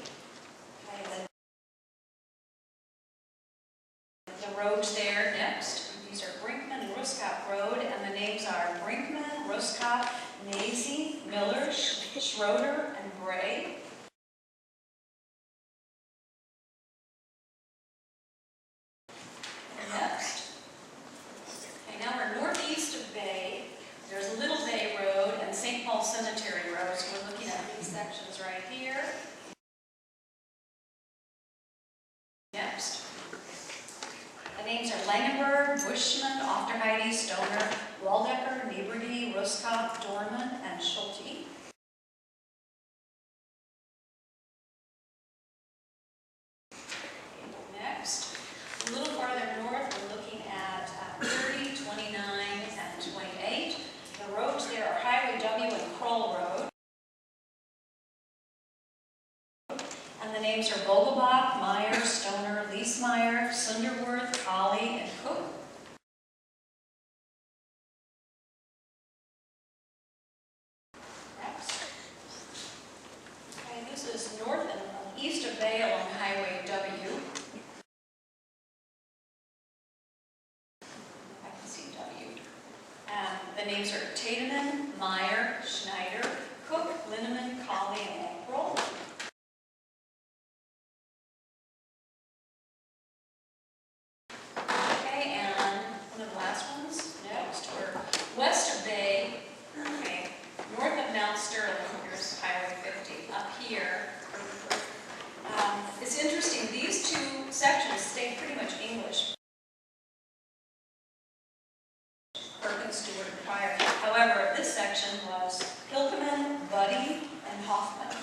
Okay, the roads there next. These are Brinkman and Roscoff Road, and the names are Brinkman, Roscoff, Nazy, Miller, Schroeder, and Bray. Next. Okay, now we're northeast of Bay. There's Little Bay Road and St. Paul Cemetery Road. So we're looking at these sections right here. Next. The names are Langenberg, Bushman, Ofterheide, Stoner, Waldecker, Nieberty, Roscoff, Dorman, and Schulte. Next, a little farther north, we're looking at 30, 29, and 28. The roads there are Highway W and Kroll Road. And the names are Vogelbach, Meyer, Stoner, Leesmeyer, Sunderworth, Colley, and Cook. Next. Okay, this is north and east of Bay along Highway W. I can see W. The names are Tademan, Meyer, Schneider, Cook, Linneman, Colley, and April. Okay, and one of the last ones, next, we're west of Bay, okay, north of Mount Sterling, here's Highway 50, up here. It's interesting, these two sections stay pretty much English. Perkins, Stewart, and Pryor. However, this section was Hilkeman, Buddy, and Hoffman.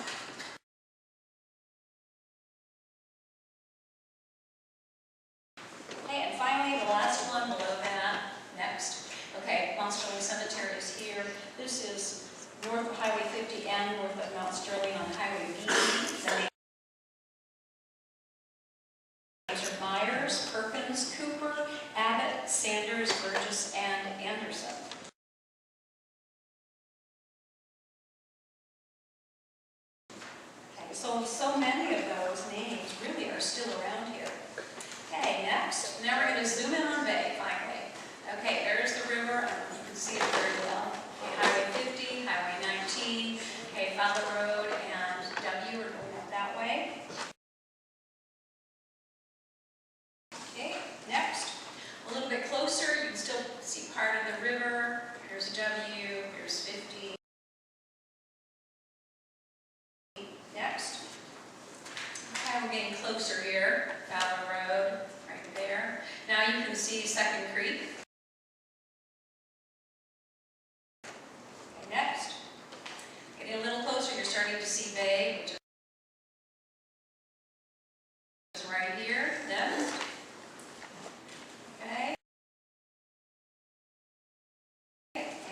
Okay, and finally, the last one below that, next. Okay, Mount Sterling Cemetery is here. This is north of Highway 50 and north of Mount Sterling on Highway B. The names are Myers, Perkins, Cooper, Abbott, Sanders, Burgess, and Anderson. Okay, so many of those names really are still around here. Okay, next. Now we're going to zoom in on Bay, finally. Okay, there's the river. I don't know if you can see it very well. Okay, Highway 50, Highway 19, okay, Fowler Road, and W are going up that way. Okay, next. A little bit closer, you can still see part of the river. Here's W, here's 50. Next. Okay, we're getting closer here. Fowler Road, right there. Now you can see Second Creek. Okay, next. Getting a little closer, you're starting to see Bay, which is right here. Next. Okay.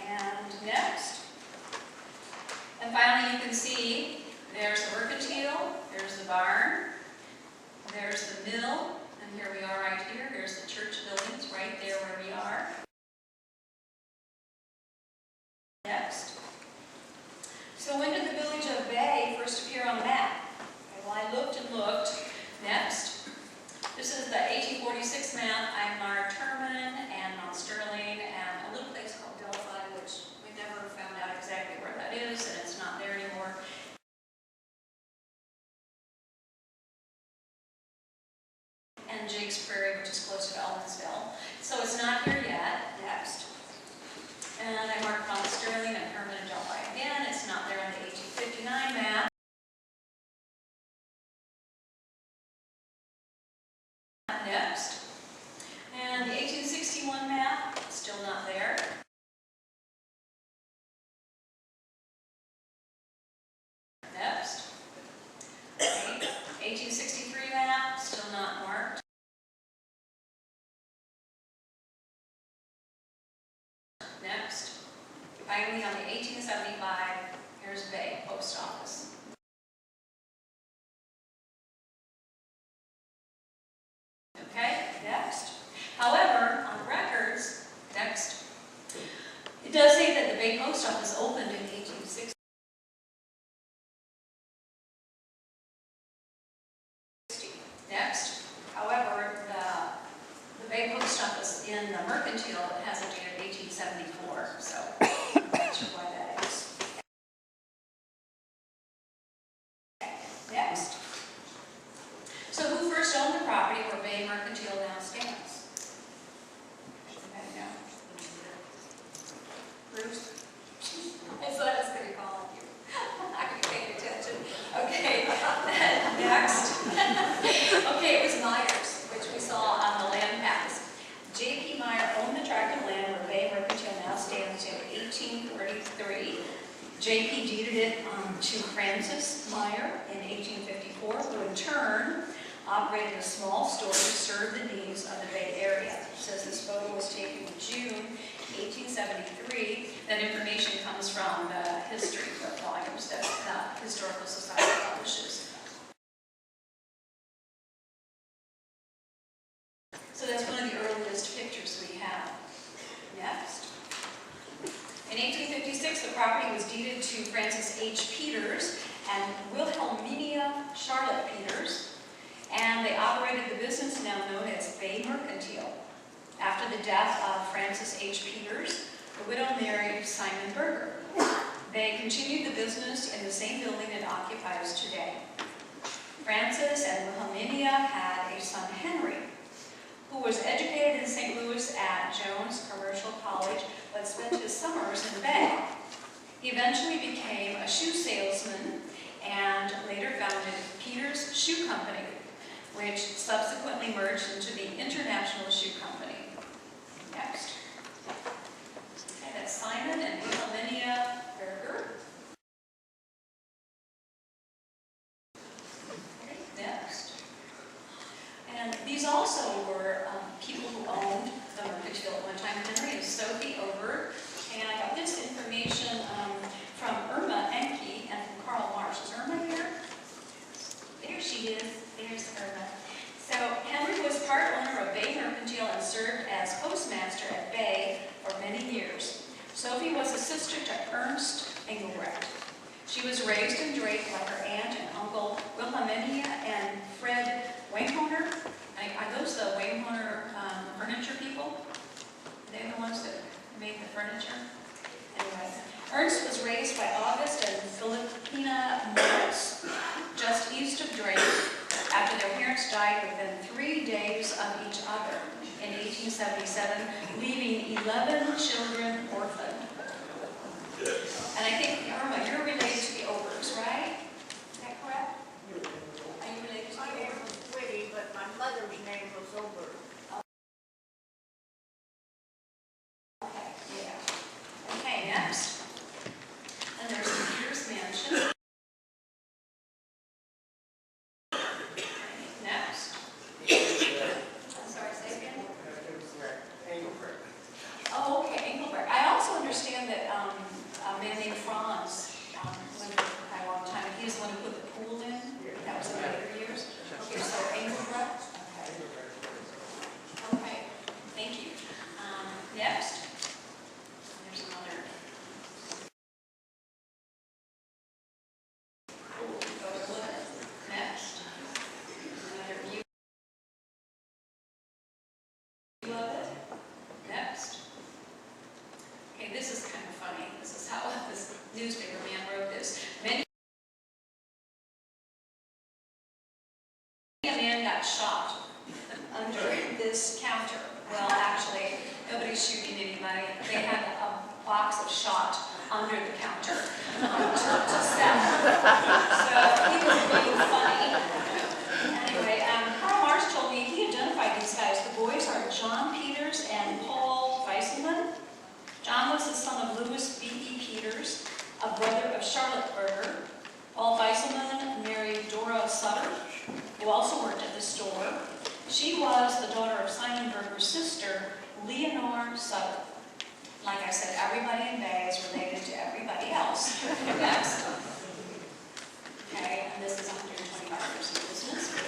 And next. And finally, you can see there's the Mercantile, there's the barn, there's the mill, and here we are right here. There's the church buildings right there where we are. Next. So when did the village of Bay first appear on the map? Okay, well, I looked and looked. Next. and Jake's Prairie, which is closer to Ellensville. So it's not here yet. Next. And I marked on Sterling and Herman and Delphi again. It's not there on the 1859 map. Next. And the 1861 map, still not there. Next. Okay. 1863 map, still not marked. Next. Finally, on the 1875, here's Bay Post Office. Okay, next. However, on the records, next, it does say that the Bay Post Office opened in 1860. Next, however, the Bay Post Office in the Mercantile has a date of 1874, so I'm not sure why that is. Next. So who first owned the property where Bay Mercantile now stands? Anybody know? Bruce? That's what I was going to call you. I could be paying attention. Okay, next. Okay, it was Myers, which we saw on the land maps. J.P. Meyer owned the tract of land where Bay Mercantile now stands in 1833. J.P. deeded it to Francis Meyer in 1854, who in turn operated a small store to serve the needs of the Bay area. It says this photo was taken in June 1873. That information comes from the history volumes that the Historical Society publishes. So that's one of the earliest pictures we have. Next. In 1856, the property was deeded to Francis H. Peters and Wilhelmina Charlotte Peters, and they operated the business now known as Bay Mercantile. After the death of Francis H. Peters, the widow married Simon Berger. They continued the business in the same building it occupies today. Francis and Wilhelmina had a son, Henry, who was educated in St. Louis at Jones Commercial College, but spent his summers in the Bay. He eventually became a shoe salesman and later founded Peters Shoe Company, which subsequently merged into the International Shoe Company. Next. Okay, that's Simon and Wilhelmina Berger. Okay, next. And these also were people who owned the Mercantile at one time. Henry and Sophie Oberg. And I got this information from Irma Enke and from Karl Marsh. Is Irma here? There she is. There's Irma. So Henry was part owner of Bay Mercantile and served as postmaster at Bay for many years. Sophie was a sister to Ernst Engelbrecht. She was raised in Drake by her aunt and uncle Wilhelmina and Fred Wayhoner. Are those the Wayhoner furniture people? They're the ones that made the furniture? Anyway, Ernst was raised by August and Philippina Moritz, just east of Drake, after their parents died within 3 days of each other in 1877, leaving 11 children orphaned. And I think, Irma, you're related to the Obergs, right? Is that correct? Are you related to the My name Obergs? was Whitty, but my mother's name was Oberg. Okay, yeah. Okay, next. And there's the Peters Mansion. Next. I'm sorry, say again? Oh, okay, Engelbert. I also understand that a man named Franz went for quite a long time. He was the one who put the pool in. That was in the later years. Okay, so Engelbert. Okay, thank you. Next. There's another. Next. Another view of it. Next. Okay, this is kind of funny. This is how this newspaper man wrote this. Many a man got shot under this counter. Well, actually, nobody's shooting anybody. They had a box of shot under the counter to sell. So he was being funny. Anyway, Karl Marx told me he identified these guys. The boys are John Peters and Paul Weisselman. John was the son of Louis B.E. Peters, a brother of Charlotte Berger. Paul Weisselman married Dora Sutter, who also worked at the store. She was the daughter of Simon Berger's sister, Leonore Sutter. Like I said, everybody in Bay is related to everybody else. Next. Okay, and this is 125 years of business.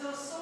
Those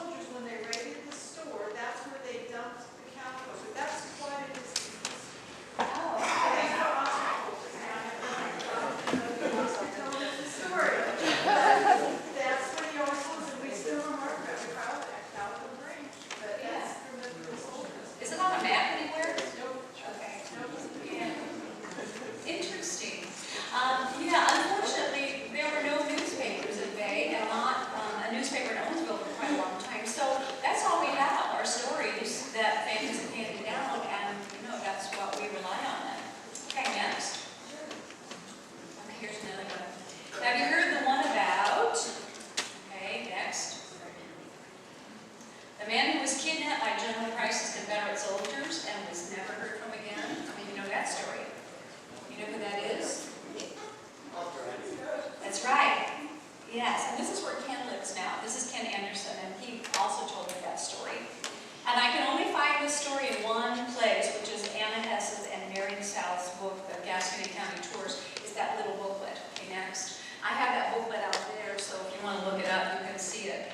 And I can only find this story in one place, which is Anna Hess's and Marion South's book, The Gascony County Tours, is that little booklet. Okay, next. I have that booklet out there, so if you want to look it up, you can see it.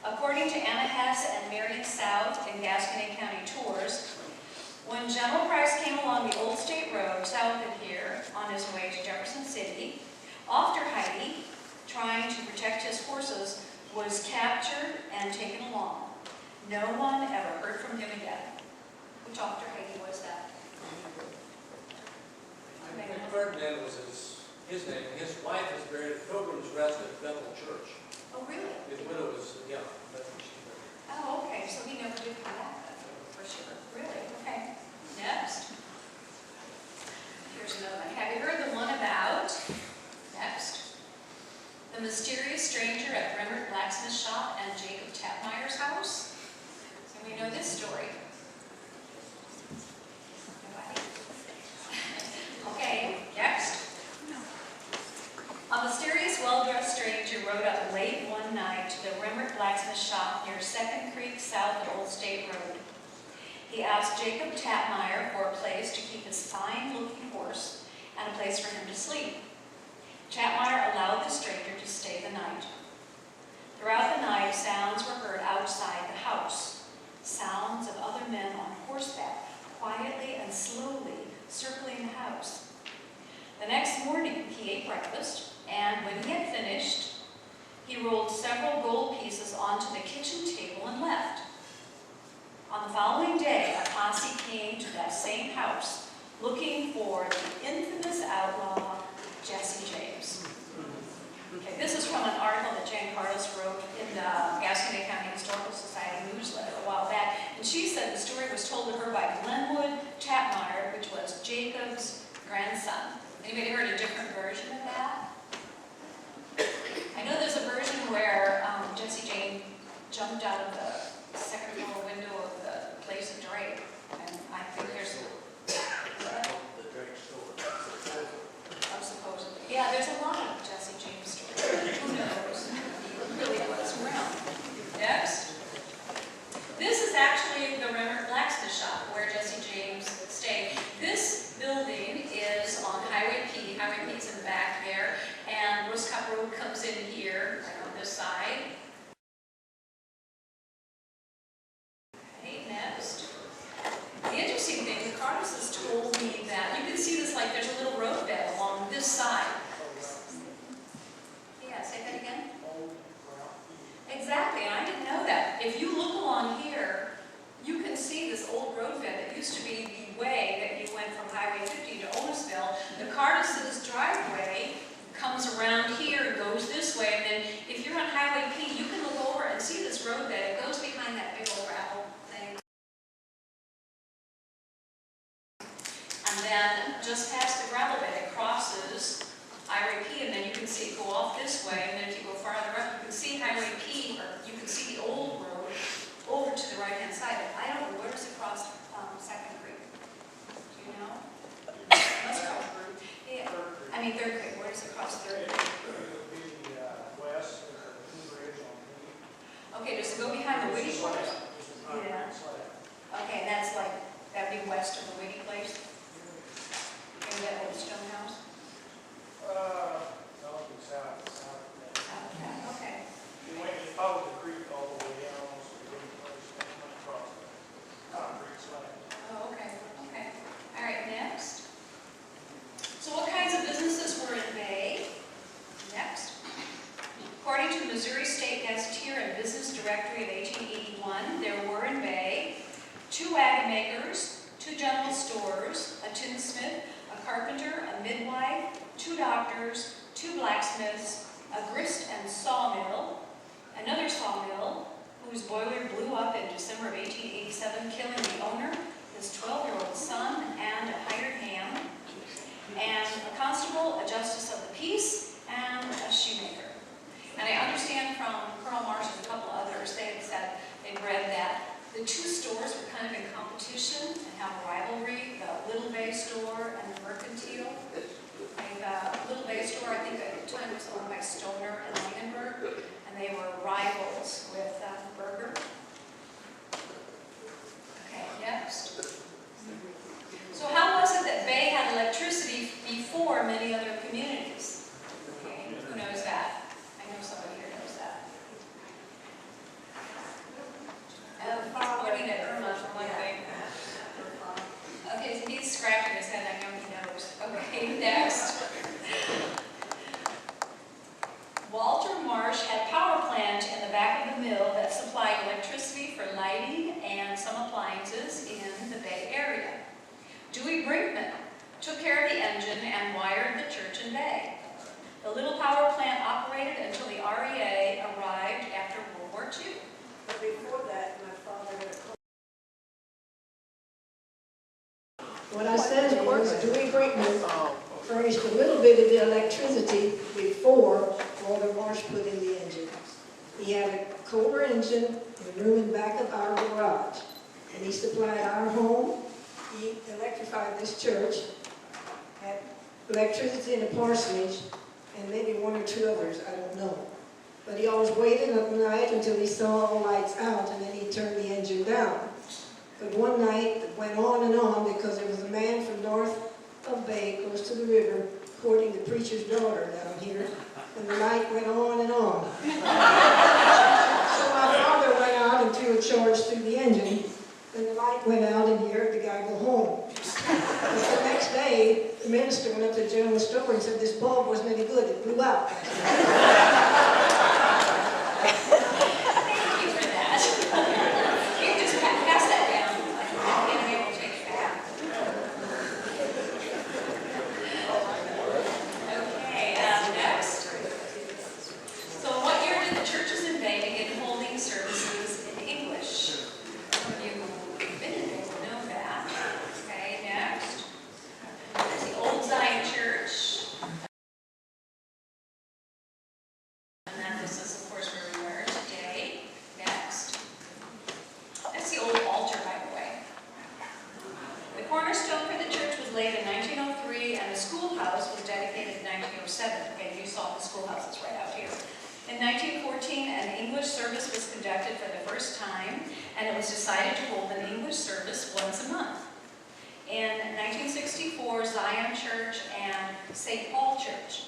According to Anna Hess and Marion South in Gascony County Tours, when General Price came along the Old State Road south of here on his way to Jefferson City, after Heidi, trying to protect his horses, was captured and taken along. No one ever heard from him again. Which Dr. Heidi was that? I think Ferdinand was his name. His wife is buried at Pilgrim's Rest at Bethel Church. Oh, really? His widow was, yeah, that's where she's buried. Oh, okay, so he never did come back, for sure. Really? Okay. Next. Here's another one. Have you heard the one about, next, the mysterious stranger at Remmert Blacksmith Shop and Jacob Tapmeyer's house? So we know this story. Nobody? Okay, next. A mysterious, well-dressed stranger rode up late one night to the Remmert Blacksmith Shop near Second Creek, south of Old State Road. He asked Jacob Tapmeyer for a place to keep his fine-looking horse and a place for him to sleep. Tapmeyer allowed the stranger to stay the night. Throughout the night, sounds were heard outside the house. Sounds of other men on horseback, quietly and slowly circling the house. The next morning, he ate breakfast, and when he had finished, he rolled several gold pieces onto the kitchen table and left. On the following day, a posse came to that same house, looking for the infamous outlaw, Jesse James. Okay, this is from an article that Jane Carlos wrote in the Gascony County Historical Society newsletter a while back, and she said the story was told to her by Glenwood Tapmeyer, which was Jacob's grandson. Anybody heard a different version of that? I know there's a version where Jesse James jumped out of the second floor window of the place of Drake, and I think there's The Drake store. supposedly. Yeah, there's a lot of Jesse James stories. Who knows? He really was around. Next. This is actually the Remmert Blacksmith Shop where Jesse James stayed. This building is on Highway P. Highway P is in the back there, and Rosecott Road comes in here, right on this side. Okay, next. The interesting thing, the Carloses told me that you can see this like there's a little road bed along this side. Yeah, say that again. Exactly, and I didn't know that. If you look along here, you can see this old road bed that used to be the way that you went from Highway 50 to Otisville. The Carloses' driveway comes around here and goes this way, and then if you're on Highway P, you can look over and see this road bed. It goes behind that big old gravel thing. And then just past the gravel bed, it crosses Highway P, and then you can see it go off this way, and then if you go farther up, you can see Highway P, or you can see the old road over to the right-hand side. I don't know, where does it cross Second Creek? Do you know? Must go through. Yeah, I mean Third Creek, where does it cross Third Creek? West, Bridge on Okay, does it go behind the Whitty place? Yeah. Yeah. Okay, that's like, that'd be west of the Whitty place? Maybe that old stone house? No, it's south of that. Okay, okay. You follow the creek all the way down, almost to the Bridge place, and then went across the concrete slab. Oh, okay, okay. All right, next. So what kinds of businesses were in Bay? Next. According to the Missouri State Gazetteer and Business Directory of 1881, there were in Bay 2 wagon makers, 2 general stores, a tinsmith, a carpenter, a midwife, 2 doctors, 2 blacksmiths, a grist and sawmill, another sawmill whose boiler blew up in December of 1887, killing the owner, his 12-year-old son, and a hired hand, and a constable, a justice of the peace, and a shoemaker. And I understand from Colonel Marsh and a couple others, they had said they'd read that the 2 stores were kind of in competition and have a rivalry, the Little Bay store and the Mercantile. The Little Bay store, I think at the time, was owned by Stoner and Langenberg, and they were rivals with Berger. mill that supplied electricity for lighting and some appliances in the Bay Area. Dewey Brinkman took care of the engine and wired the church in Bay. The little power plant operated until the REA arrived after World War II. But before that, my father had a What I said was, Dewey Brinkman furnished a little bit of the electricity before Walter Marsh put in the engine. He had a Kohler engine in the room in back of our garage, and he supplied our home. He electrified this church, had electricity in the parsonage, and maybe one or two others, I don't know. But he always waited up night until he saw all lights out, and then he turned the engine down. But one night it went on and on because there was a man from north of Bay, close to the river, courting the preacher's daughter down here, and the night went on and on. So my father went out and threw a charge through the engine, and the light went out, and he heard the guy go home. But the next day, the minister went up to the general store and said, "This bulb wasn't any good, it blew out." Thank you for that. You can just pass that down. I'm going to be able to take it back. Okay, next. So what year did the churches in Bay begin holding services in English? You've been in Bay, you know that. Okay, next. There's the Old Zion Church. And then this is, of course, where we are today. Next. That's the old altar, by the way. The cornerstone for the church was laid in 1903, and the schoolhouse was dedicated in 1907. Okay, you saw the schoolhouse, it's right out here. In 1914, an English service was conducted for the first time, and it was decided to hold an English service once a month. In 1964, Zion Church and St. Paul Church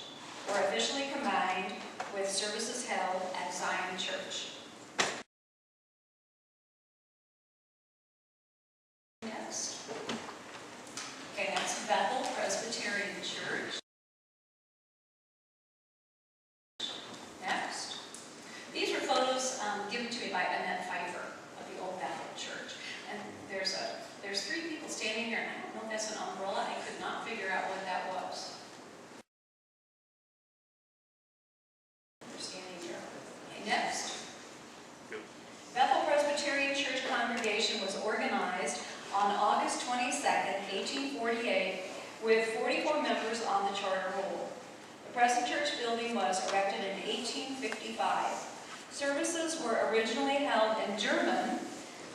were officially combined with services held at Zion Church. Next. Okay, that's Bethel Presbyterian Church. Next. These were photos given to me by Annette Pfeiffer of the old Bethel Church. And there's three people standing here, and I don't know if that's an umbrella. I could not figure out what that was. They're standing here. Okay, next. Bethel Presbyterian Church congregation was organized on August 22nd, 1848, with 44 members on the charter roll. The present church building was erected in 1855. Services were originally held in German,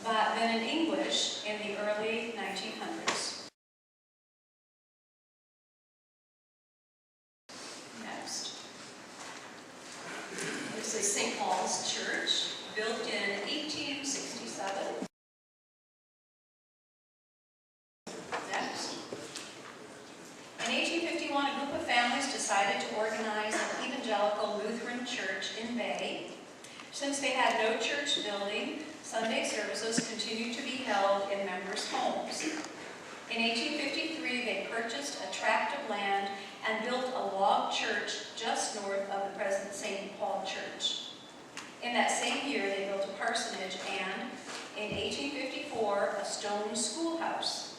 but then in English in the early 1900s. Next. This is St. Paul's Church, built in 1867. Next. In 1851, a group of families decided to organize an evangelical Lutheran church in Bay. Since they had no church building, Sunday services continued to be held in members' homes. In 1853, they purchased a tract of land and built a log church just north of the present St. Paul Church. In that same year, they built a parsonage and, in 1854, a stone schoolhouse.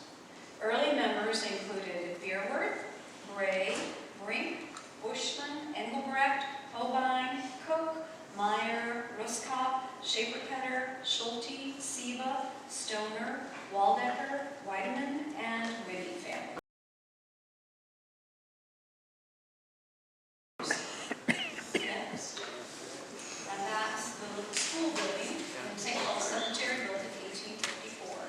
Early members included Beerworth, Bray, Brink, Bushman, Engelbrecht, Holbein, Cook, Meyer, Ruskop, Shapercutter, Schulte, Siva, Stoner, Waldecker, Weidemann, and Whitty family. Next. And that's the little school building in St. Paul Cemetery, built in 1854.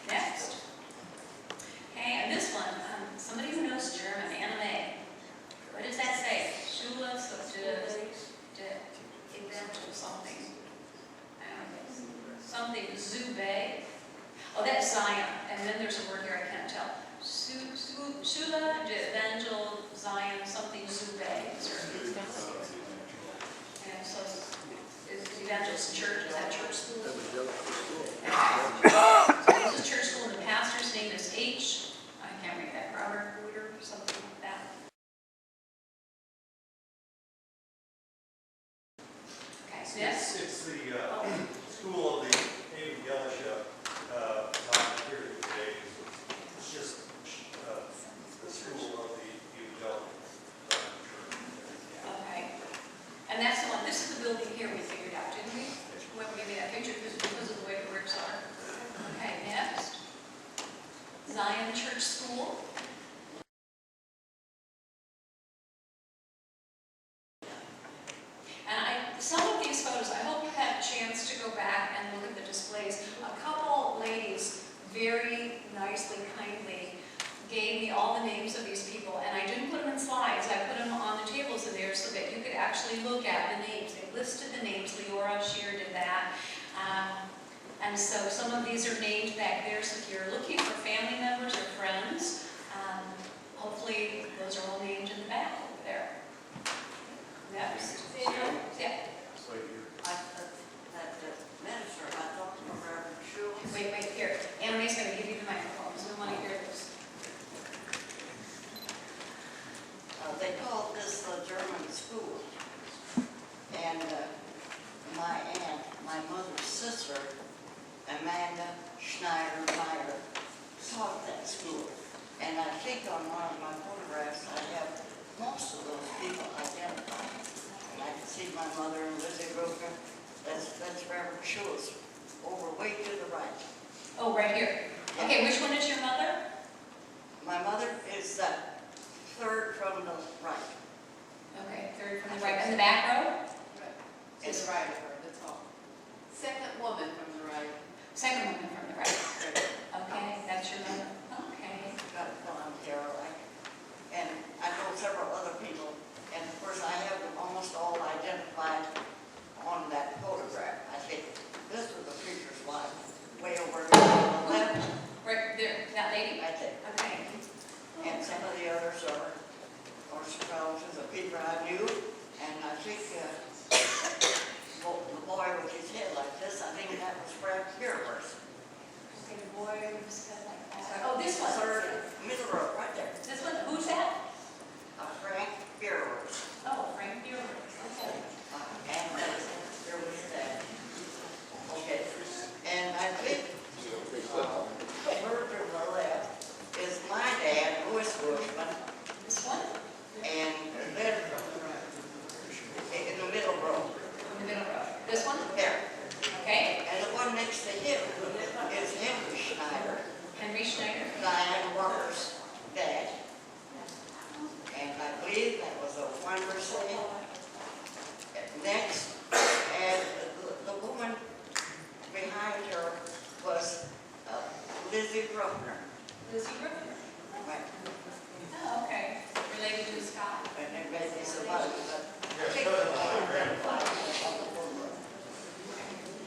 Next. Okay, and this one, somebody who knows German, anime. What does that say? Schule, something. Something, Zube. Oh, that's Zion. And then there's a word here I can't tell. Schule, Evangel, Zion, something Zube. And so, is Evangel's church, is that church school? So this is church school, and the pastor's name is H. I can't read that. Robert Ruder, something. Yes? It's the school of the Amy Gelisha, not here today. It's just the school of the evangelical church. Okay. And that's the one, this is the building here we figured out, didn't we? When we made that picture, because of the way the bricks are. Okay, next. Zion Church School. And some of these photos, I hope you had a chance to go back and look at the displays. A couple ladies very nicely, kindly gave me all the names of these people, and I didn't put them in slides. I put them on the tables in there so that you could actually look at the names. They listed the names. Leora Shear did that. And so some of these are named back there, so if you're looking for family members or friends, hopefully those are all named in the back over there. Next. Yeah. That minister, I talked to Reverend Schultz. Wait, here. Anna Mae's going to give you the microphone, so we want to hear this. They called this the German school. And my aunt, my mother's sister, Amanda Schneider-Meyer, taught that school. And I think on one of my photographs, I have most of those people identified. And I can see my mother and Lizzie Broker. That's Reverend Schultz, over way to the right. Oh, right here. Okay, which one is your mother? My mother is third from the right. Okay, third from the right. And the back row? To the right of her, that's all. Second woman from the right. Second woman from the right. Okay, that's your mother. Okay. Got it on Caroline. And I know several other people, and of course I have them almost all identified on that photograph. I think this was the preacher's wife, way over to the left, Right there, that lady? I think. Okay. And some of the others are relatives of people I knew, and I think the boy with his head like this, I think that was Fred Pierce. Okay, the boy with his head like that. Oh, this one. Third, middle row, right there. This one, who's that? Frank Pierce. Oh, Frank Bureau. Okay. And there was that. Okay. And I think over to the left is my dad, Louis Bushman, This one? and then in the middle row. In the middle row. This one? There. Okay. And the one next to him is Henry Schneider, Henry Schneider. Diane Walker's dad. And I believe that was a Wondersley. Next, and the woman behind her was Lizzie Bruckner. Lizzie Griffin. Right. Oh, okay. Related to Scott. And there may be some others, but Okay.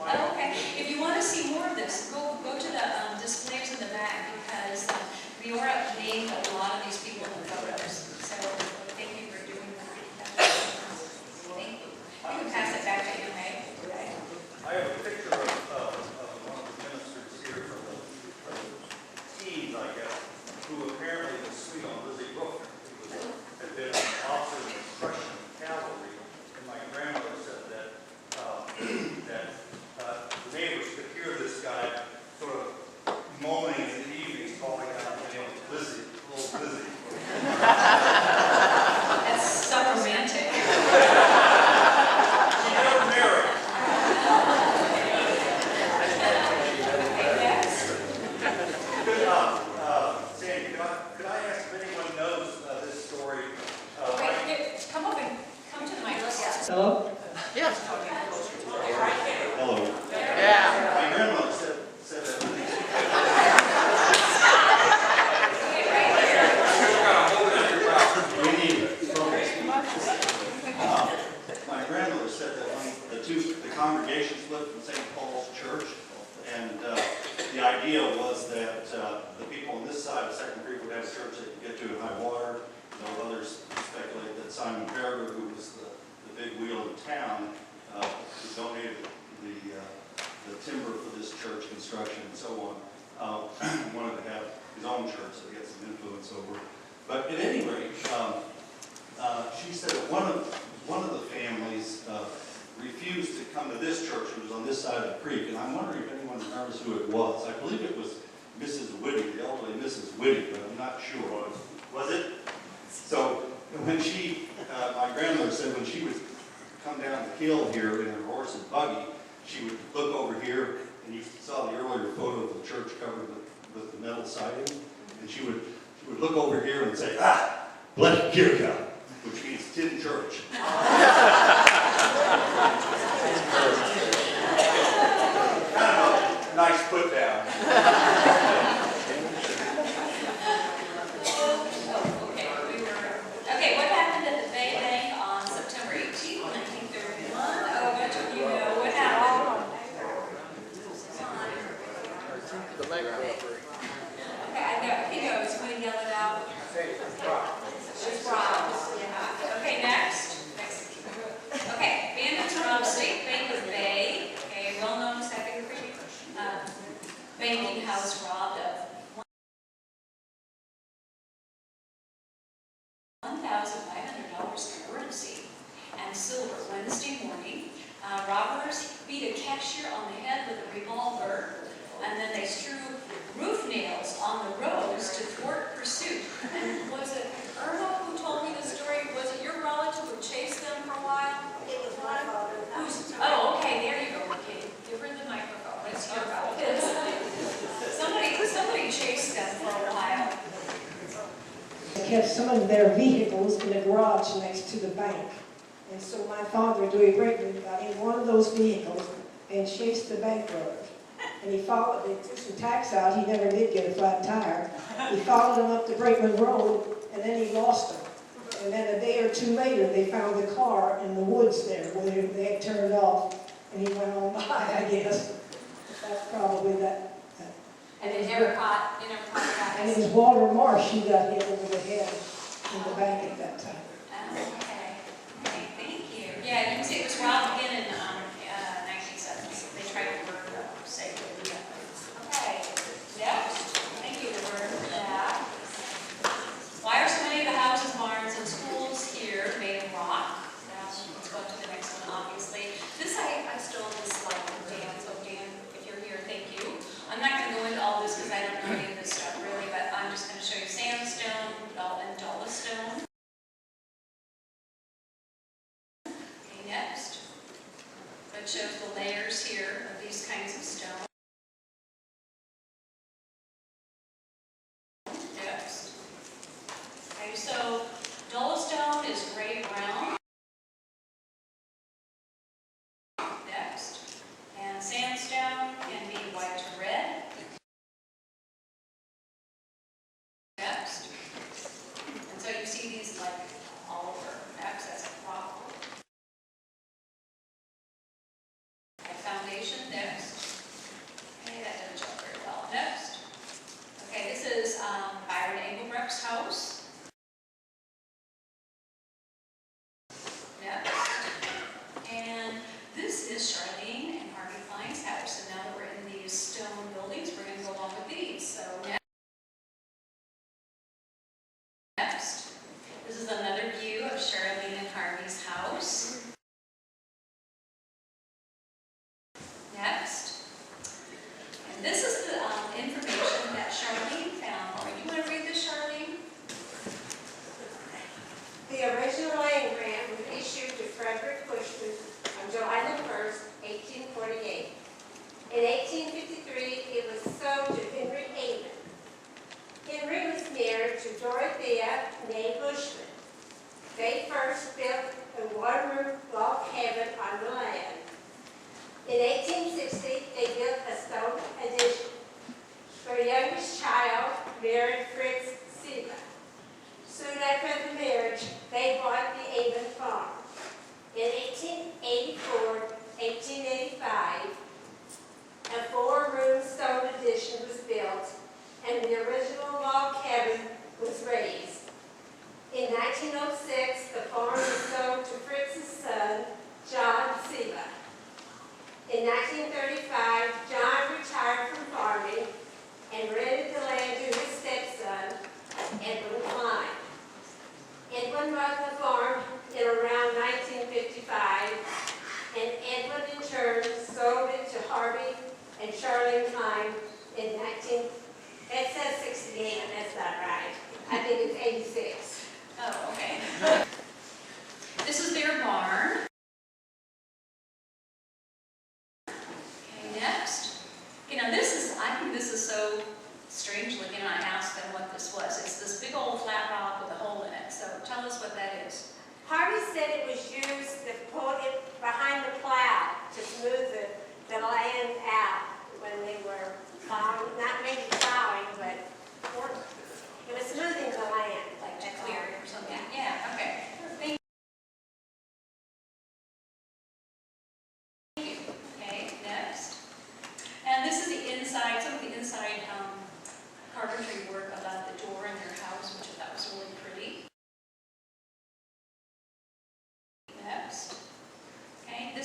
Oh, okay. If you want to see more of this, go to the displays in the back, because Leora named a lot of these people in photos. So thank you for doing that. Thank you. You can pass it back to you, May. I have a picture of one of the ministers here from the teens, I guess, who apparently was sweet on Lizzie Brookner, who had been an officer in the Prussian cavalry. And my grandmother said that the neighbors could hear this guy sort of moaning in the evenings, calling out the name of Lizzie, little Lizzie. That's so romantic. She never married. Sandy, could I ask if anyone knows this story? Come up and come to the microphone. Hello? Hello. Yeah. My grandmother said that. My grandmother said that when the congregation split from St. Paul's Church, and the idea was that the people on this side of Second Creek would have a church they could get to in high water. Others speculate that Simon Berger, who was the big wheel in town, who donated the timber for this church construction and so on, wanted to have his own church so he had some influence over. But at any rate, she said that one of the families refused to come to this church. It was on this side of the creek, and I'm wondering if anyone remembers who it was. I believe it was Mrs. Whitty, the elderly Mrs. Whitty, but I'm not sure. Was it? So when she, my grandmother said when she would come down the hill here in her horse and buggy, she would look over here, and you saw the earlier photo of the church covered with the metal siding, and she would look over here and say, "Ah, Blessed Kirka," which means tin church. Kind of a nice put down. Okay, what happened at the Bay Bank on September 18th, 1931? Oh, I bet you know what happened. Okay, I think I was going to yell it out. She's robbed. Yeah. Okay, next. Okay, bandits robbed State Bank of Bay, a well-known second banking house robbed of $1,500 currency and silver Wednesday morning. Robbers beat a cashier on the head with a revolver, and then they strew roof nails on the roads to thwart pursuit. And was it Irma who told me the story? Was it your relative who chased them for a while? It was my father. Oh, okay, there you go, okay. Give her the microphone, it's your relative. Somebody chased them for a while. They kept some of their vehicles in the garage next to the bank. And so my father, Dewey Brinkman, got in one of those vehicles and chased the bank robbers. And he followed, they took some tacks out, he never did get a flat tire. He followed them up the Brinkman Road, and then he lost them. And then a day or two later, they found the car in the woods there, where they had turned off, and he went on by, I guess. That's probably that. And they never caught the And it guys. was Walter Marsh who got hit over the head in the bank at that time. Okay, thank you. Yeah, you can see it was robbed again in 1970s. They tried to work safely. Okay, next. Thank you, Roberta, for that. Why are so many of the houses, barns, and schools here made of rock? Now, let's go to the next one, obviously. This, I stole this slide from Dan, so Dan, if you're here, thank you. I'm not going to go into all this because I don't know any of this stuff really, but I'm just going to show you sandstone and dolostone. Okay, next. It shows the layers here of these kinds of stone. Next. Okay, so dolostone is gray-brown. Next. And sandstone can be white to red. Next. And so you see these like all over. Next, that's a problem. Okay, foundation, next. Okay, that didn't show very well. Next. Okay, this is Byron Engelbrecht's house. Next. And this is Charlene and Harvey Klein's house. And now that we're in these stone buildings, we're going to go along with these. So next. This is another view of Charlene and Harvey's house. Next. And this is the information that Charlene found. You want to read this, Charlene? The original land grant was issued to Frederick Bushman on July the 1st, 1848. In 1853, it was sold to Henry Amon. Henry was married to Dorothea née Bushman. They first built a one-room log cabin on the land. In 1860, they built a stone addition. Their youngest child married Fritz Siebel. Soon after the marriage, they bought the Avon farm. In 1884, 1885, a four-room stone addition was built, and the original log cabin was raised. In 1906, the farm was sold to Fritz's son, John Siebel. In 1935, John retired from farming and rented the land to his stepson, Edwin Klein. Edwin bought the farm in around 1955, and Edwin and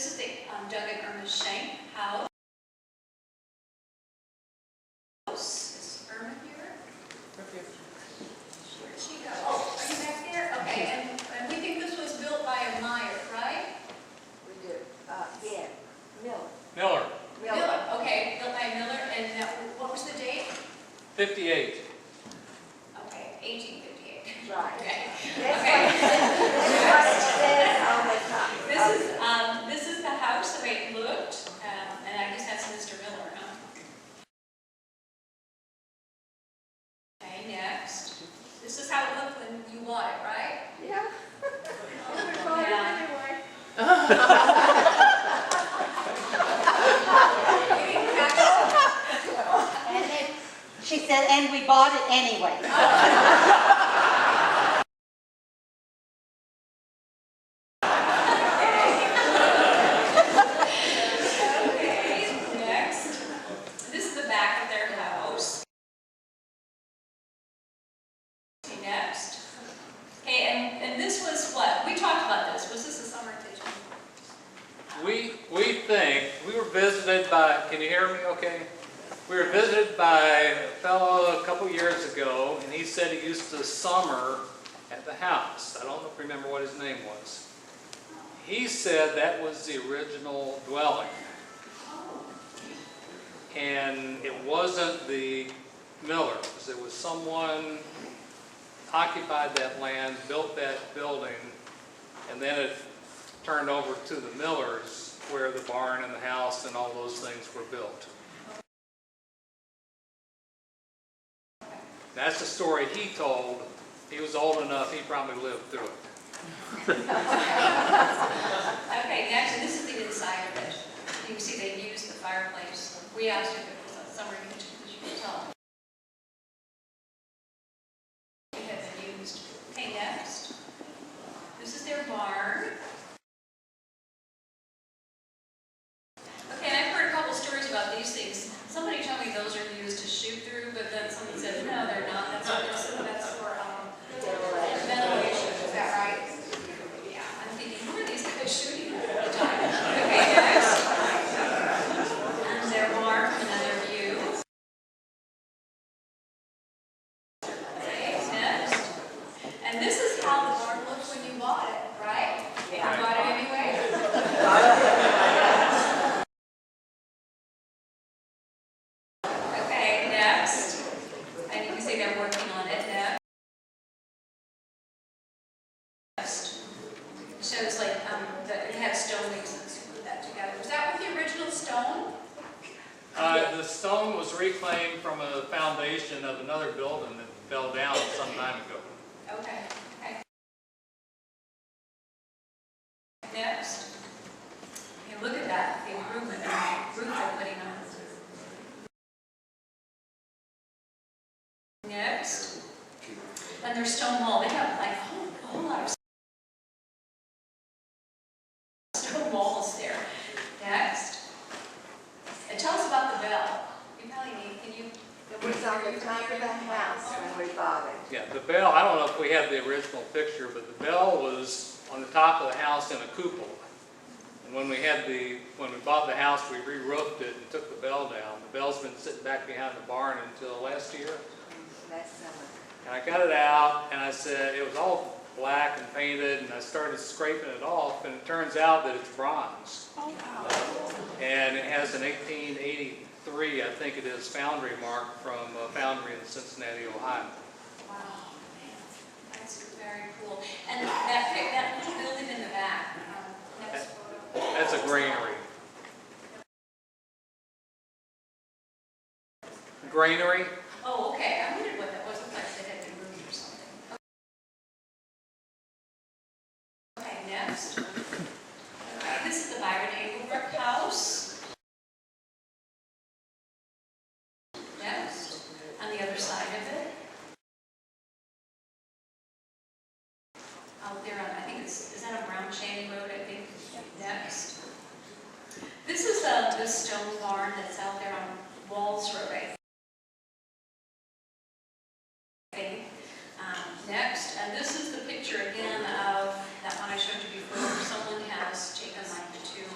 This is the Doug and Irma Schenk house. Is Irma here? Where'd she go? Oh, are you back there? Okay, and we think this was built by a Meyer, right? We do, yeah, Miller. Miller, Miller, okay, built by Miller, and what was the date? 58. Okay, 1858. Right. Okay. That's Okay. what it says on the top. This is the house, the way it looked, and I guess that's Mr. Miller, huh? Okay, next. This is how it looked when you bought it, right? Yeah. And then she said, and we bought it anyway. Okay, next. This is the back of their house. Okay, next. Okay, and this was what? We talked about this. Was this a summer kitchen? We think, we were visited by, can you hear me okay? We were visited by a fellow a couple years ago, and he said he used to summer at the house. I don't remember what his name was. He said that was the original dwelling. And it wasn't the Millers. It was someone occupied that land, built that building, and then it turned over to the Millers, where the barn and the house and all those things were built. That's the story he told. He was old enough, he probably lived through it. Okay, next, and this is the inside of it. You can see they used the fireplace. We asked if it was a summer kitchen, because you can tell. It had been used. Okay, next. This is their barn. Okay, and I've heard a couple stories about these things. Somebody told me those are used to shoot through, but then someone said, no, they're not. That's for ventilation. Is that right? Yeah, I'm thinking, who are these guys shooting all the time? Okay, next. And their barn from another view. Okay, next. And this is how the barn looked when you bought it, right? You bought it anyway? Okay, next. And you can see they're working on it next. Shows like that it had stone masons who put that together. Was that with the original stone? The stone was reclaimed from a foundation of another building that fell down some time ago. Okay. Okay. Next. Okay, look at that, the improvement, the roof they're putting on. Next. And their stone wall, they have like a whole lot of stone walls there. Next. And tell us about the bell. You probably need, can you? It was on the top of the house when we bought it. Yeah, the bell, I don't know if we have the original picture, but the bell was on the top of the house in a cupola. And when we bought the house, we re-roofed it and took the bell down. The bell's been sitting back behind the barn until last year. Last summer. And I got it out, and I said, it was all black and painted, and I started scraping it off, and it turns out that it's bronze. And it has an 1883, I think it is, foundry mark from a foundry in Cincinnati, Ohio. Wow, man, that's very cool. And that little building in the back, next photo. That's a granary. Granary? Oh, okay, I wondered what that was. It looked like it had been moved or something. Okay, next. Okay, this is the Byron Engelbrook house. Next, on the other side of it. Out there on, I think is that a Brown Cheney Road, I think? Next. This is the stone barn that's out there on Walls Road, I think. Next, and this is the picture again of that one I showed you before. Someone has taken like the two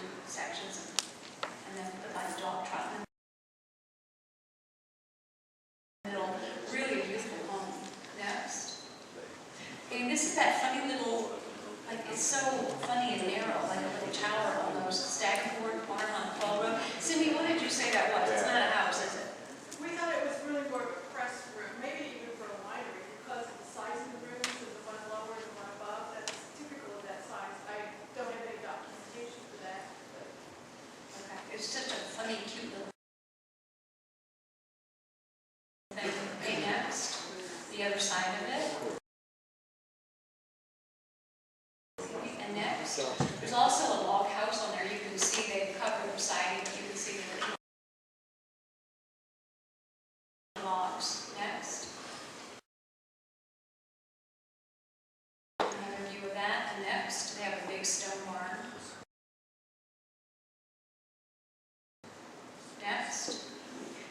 And next, there's also a log house on there. You can see they've covered the siding, but you can see the logs. Next. Another view of that. And next, they have a big stone barn. Next.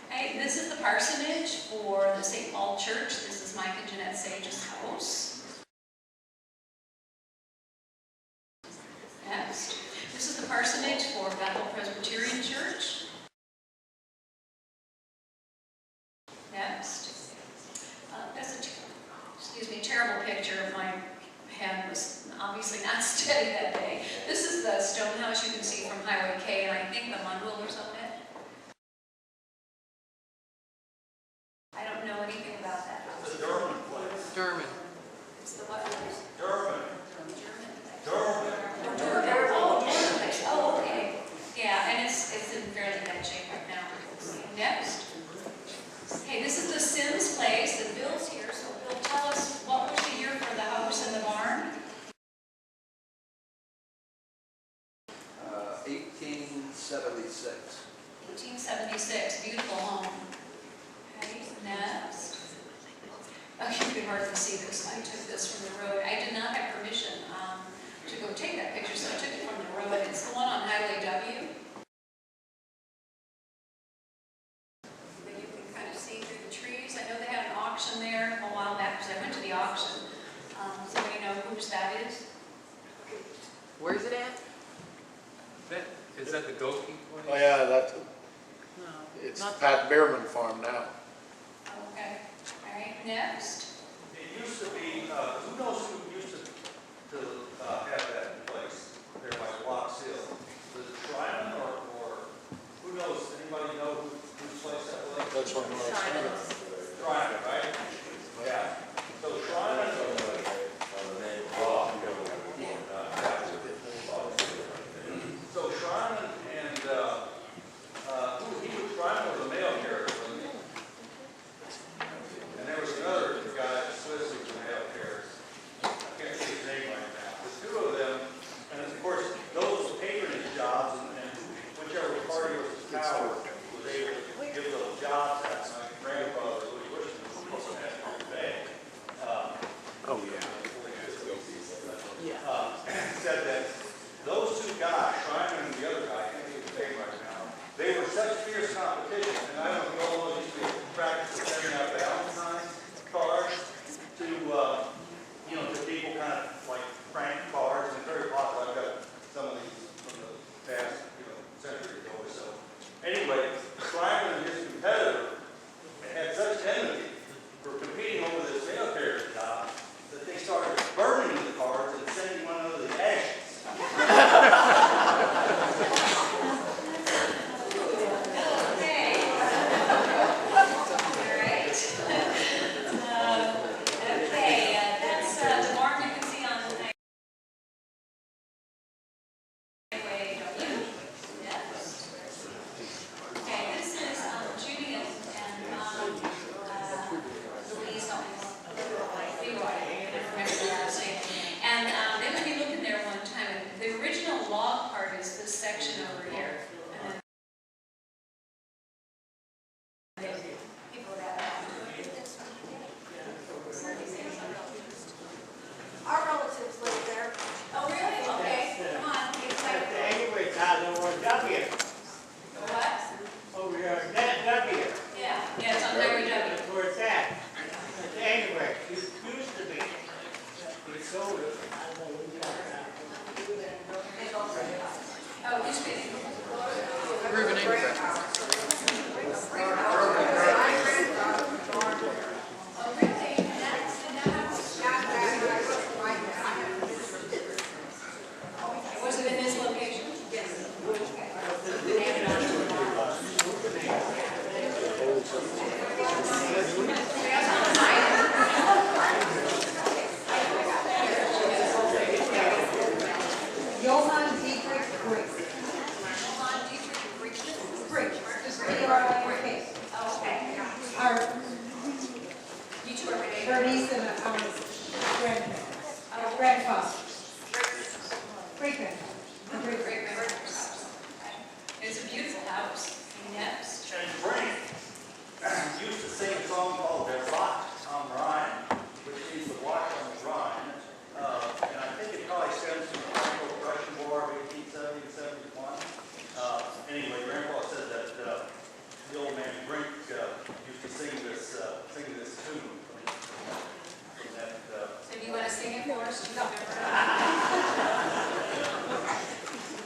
Hey, this is the parsonage for the St. Paul Church. This is Mike and Jeanette Sage's house. Next. This is the parsonage for Bethel Presbyterian Church. Next. That's a terrible picture of my hand was obviously not steady that day. This is the stone house you can see from Highway K, and I think the Mundwell or something. I don't know anything about that house. The Durham place. German. It's the what place? Durham. Durham. Oh, okay. Yeah, and it's in fairly bad shape right now. Next. Okay, this is the Sims place that Bill's here. So Bill, tell us what was the year for the house and the barn? 1876. 1876. Beautiful home. Okay, next. Oh, you can hardly see this. I took this from the road. I did not have permission to go take that picture, so I took it from the road. It's the one on Highway W. That you can kind of see through the trees. I know they had an auction there a while back because I went to the auction. Does anybody know whose that is? Where's it at? Is that the Goki place? Oh, yeah, that's, No. it's Not Pat Bierman farm now. Okay. All right, next. It used to be, who knows who used to have that in place there by Watts Hill? Was it Tryman or who knows? Anybody know whose place that was? That's what I'm saying. Tryman, right? Yeah. So Tryman, so Tryman and, Tryman was a mail carrier, wasn't he? And there was another guy, Swiss, who was a mail carrier. I can't see his name right now. The two of them, and of course, those patronage jobs, and whichever party was in power was able to give those jobs out. My grandfather, Louis Bush, was supposed to have to pay. Oh, yeah. Said that those two guys, Schreiner and the other guy, I can't think of his name right now, they were such fierce competition, and I don't know if you all know, used to be practice of sending out Valentine's cards to, to people kind of like prank cards, and very popular. I've got some of these from the past, century ago or so. Anyway, Schreiner and his competitor had such enmity for competing over this mail carrier job that they started burning the cards and sending one another the ashes.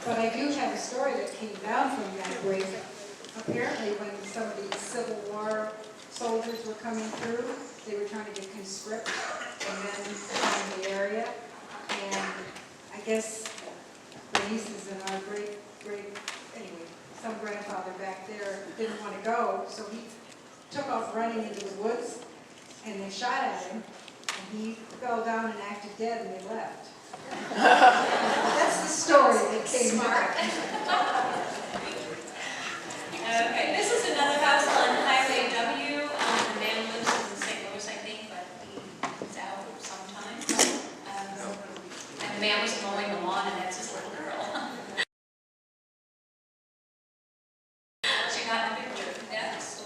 But I do have a story that came down from that break. Apparently, when some of these Civil War soldiers were coming through, they were trying to get conscript and then in the area. And I guess the nieces and our anyway, some grandfather back there didn't want to go, so he took off running into the woods, and they shot at him, and he fell down and acted dead, and they left. That's the story that came Smart. Okay, this is another house on Highway W. The man lives in St. Louis, I think, but he's out sometimes. And the man was mowing the lawn, and that's his little girl. She got the picture. Next.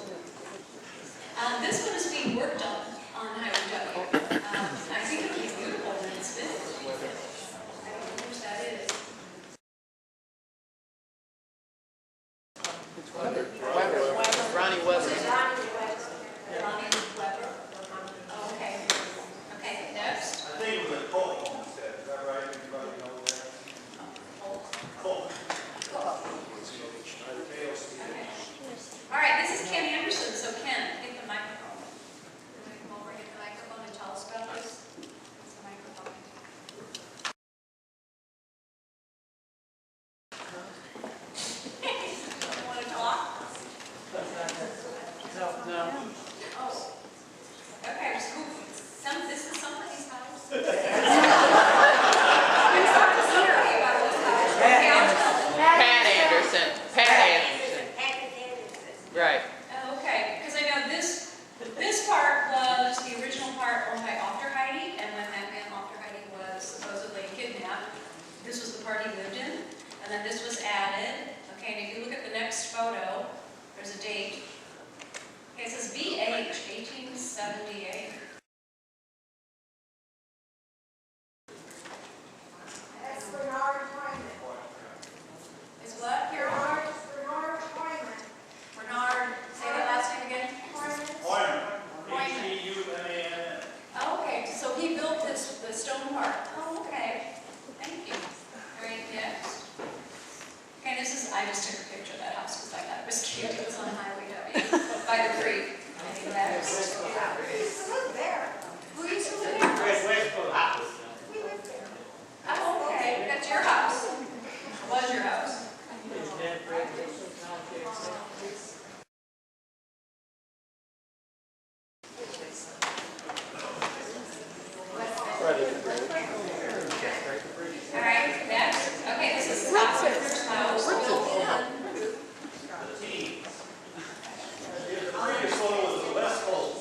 This one is being worked on Highway W. I think it'll be beautiful when it's finished. I don't know which that is. Ronnie Weber. Ronnie Weber. Oh, okay. Okay, next. I think it was a Cole, is that right? Everybody know that? Cole. All right, this is Ken Anderson, so Ken, get the microphone. Can we come over and get the microphone and tell us about this? It's the microphone. You want to talk? No. Oh. Okay, so this is somebody's house. Pat Anderson. Right. Okay, because I know this part was the original part owned by Ofterheide, and when that man Ofterheide was supposedly kidnapped, this was the part he lived in, and then this was added. Okay, and if you look at the next photo, there's a date. Okay, it says VH 1878. That's Bernard Wyman. Is what here? Bernard Wyman. Bernard, say that last name again. Hoyman. H-E-U-M-A-N-N. Oh, okay, so he built the stone part. Oh, okay. Thank you. All right, next. Okay, this is, I just took a picture of that house because I thought it was cute. It was on Highway W by the creek. I think next. We used to live there. Who used to live there? We lived there. Oh, okay, that's your house. Was your house. All right, next. Okay, this is Scott Winter's house. The previous photo was the West Coast.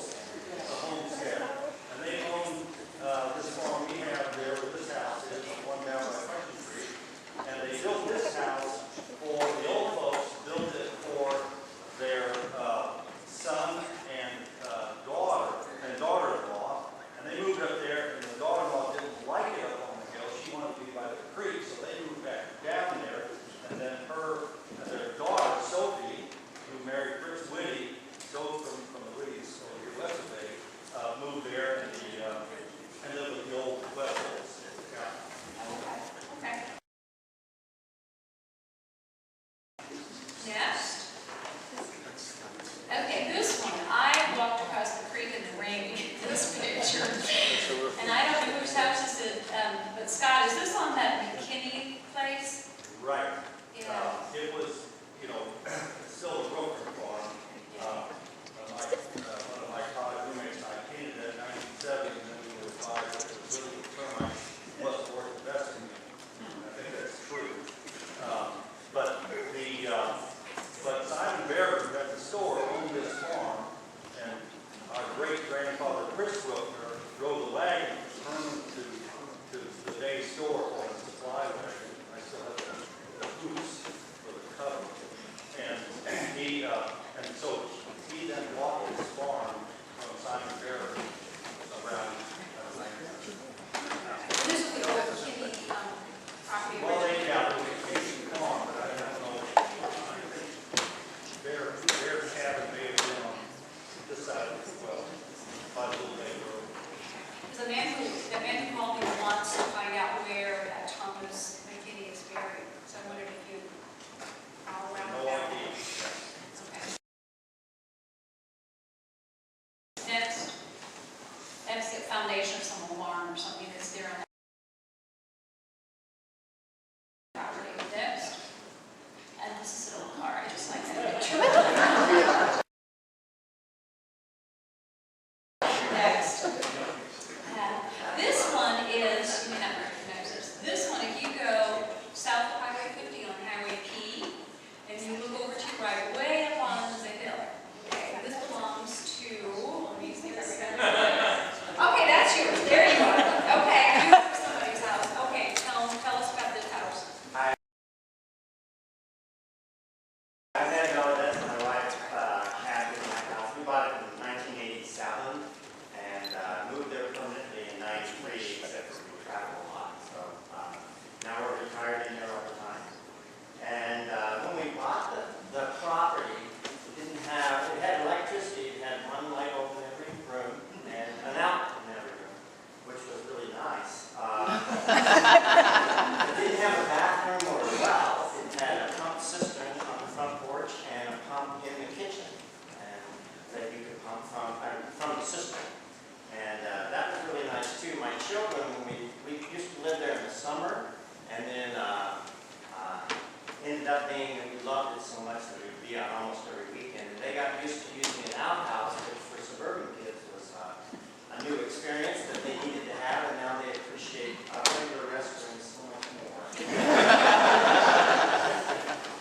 up being that we loved it so much that we'd be out almost every weekend. And they got used to using an outhouse, which for suburban kids was a new experience that they needed to have, and now they appreciate regular restrooms so much more.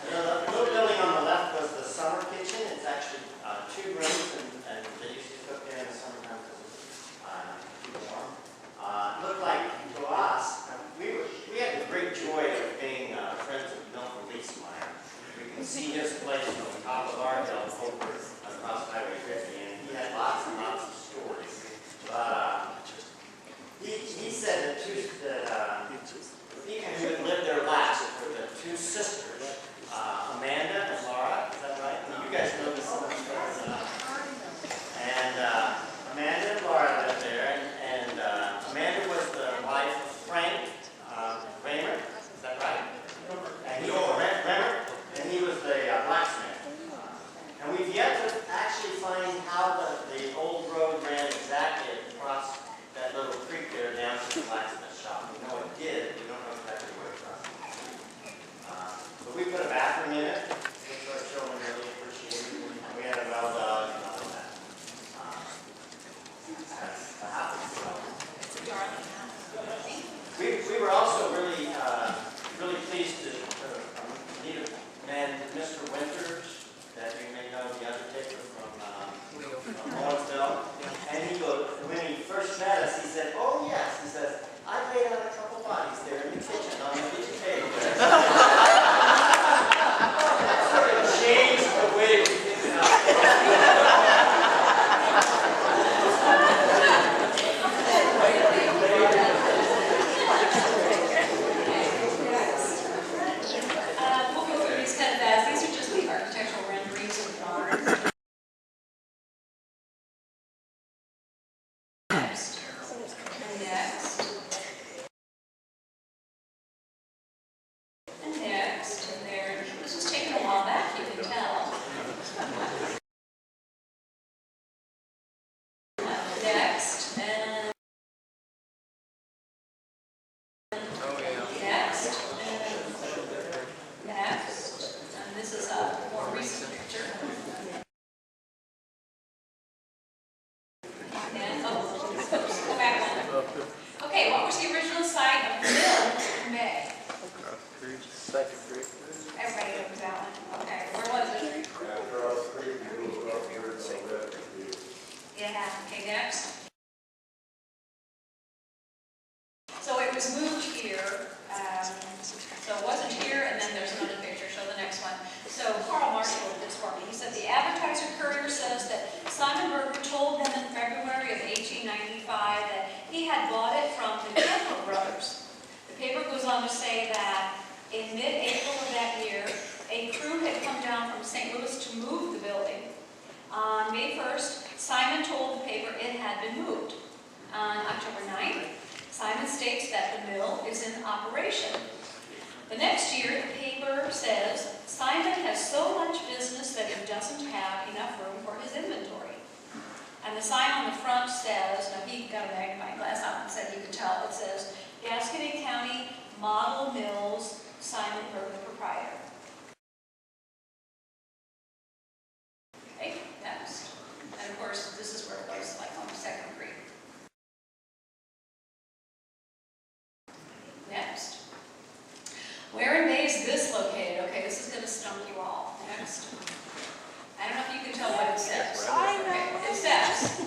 The little building on the left was the summer kitchen. It's actually 2 rooms, and they used to cook there in the summertime because it's too warm. It looked like to us, we had the great joy of being friends with Milton Leesmeyer. We can see his place from the top of our hill over across Highway 50, and he had lots and lots of stories. But he said that the people who had lived there last were the 2 sisters, Amanda and Laura. Is that right? You guys know this one. And Amanda and Laura lived there, and Amanda was the wife of Frank Raymer. Is that right? And he was the blacksmith. And we've yet to actually find how the old road ran exactly across that little creek there down to the blacksmith shop. We know it did, we don't know exactly where it crossed. But we put a bathroom in it, which our children really appreciated. And we had a well dog and all of that. That's the house. It's a darling house. We were also really pleased to meet a man, Mr. Winters, that you may know, the undertaker from Owensville. And when he first met us, he said, "Oh yes," he says, "I laid out a couple bodies there in the kitchen on the kitchen table." That sort of changed the way we think about it. We'll go through these kind of fast. These are just the architectural renderings of the barn. Next. And next. And there. This was taken a while back, you can tell. Next. And next. Next. And this is a more recent picture. And, go back one. Okay, what was the original site of the mill in May? Everybody knows that one. Okay, where was it? Yeah, okay, next. So it was moved here, so it wasn't here, and then there's another picture, show the next one. So Carl Marshall did this for me. He said, the Advertiser Courier says that Simon Berger told them in February of 1895 that he had bought it from the Campbell brothers. The paper goes on to say that in mid-April of that year, a crew had come down from St. Louis to move the building. On May 1st, Simon told the paper it had been moved. On October 9th, Simon states that the mill is in operation. The next year, the paper says, Simon has so much business that he doesn't have enough room for his inventory. And the sign on the front says, now he got a magnifying glass out and said you could tell, it says, Gascony County Model Mills, Simon Berger, proprietor. Okay, next. And of course, this is where it was, like on Second Creek. Next. Where in May is this located? Okay, this is going to stump you all. Next. I don't know if you can tell what it says. Okay, it says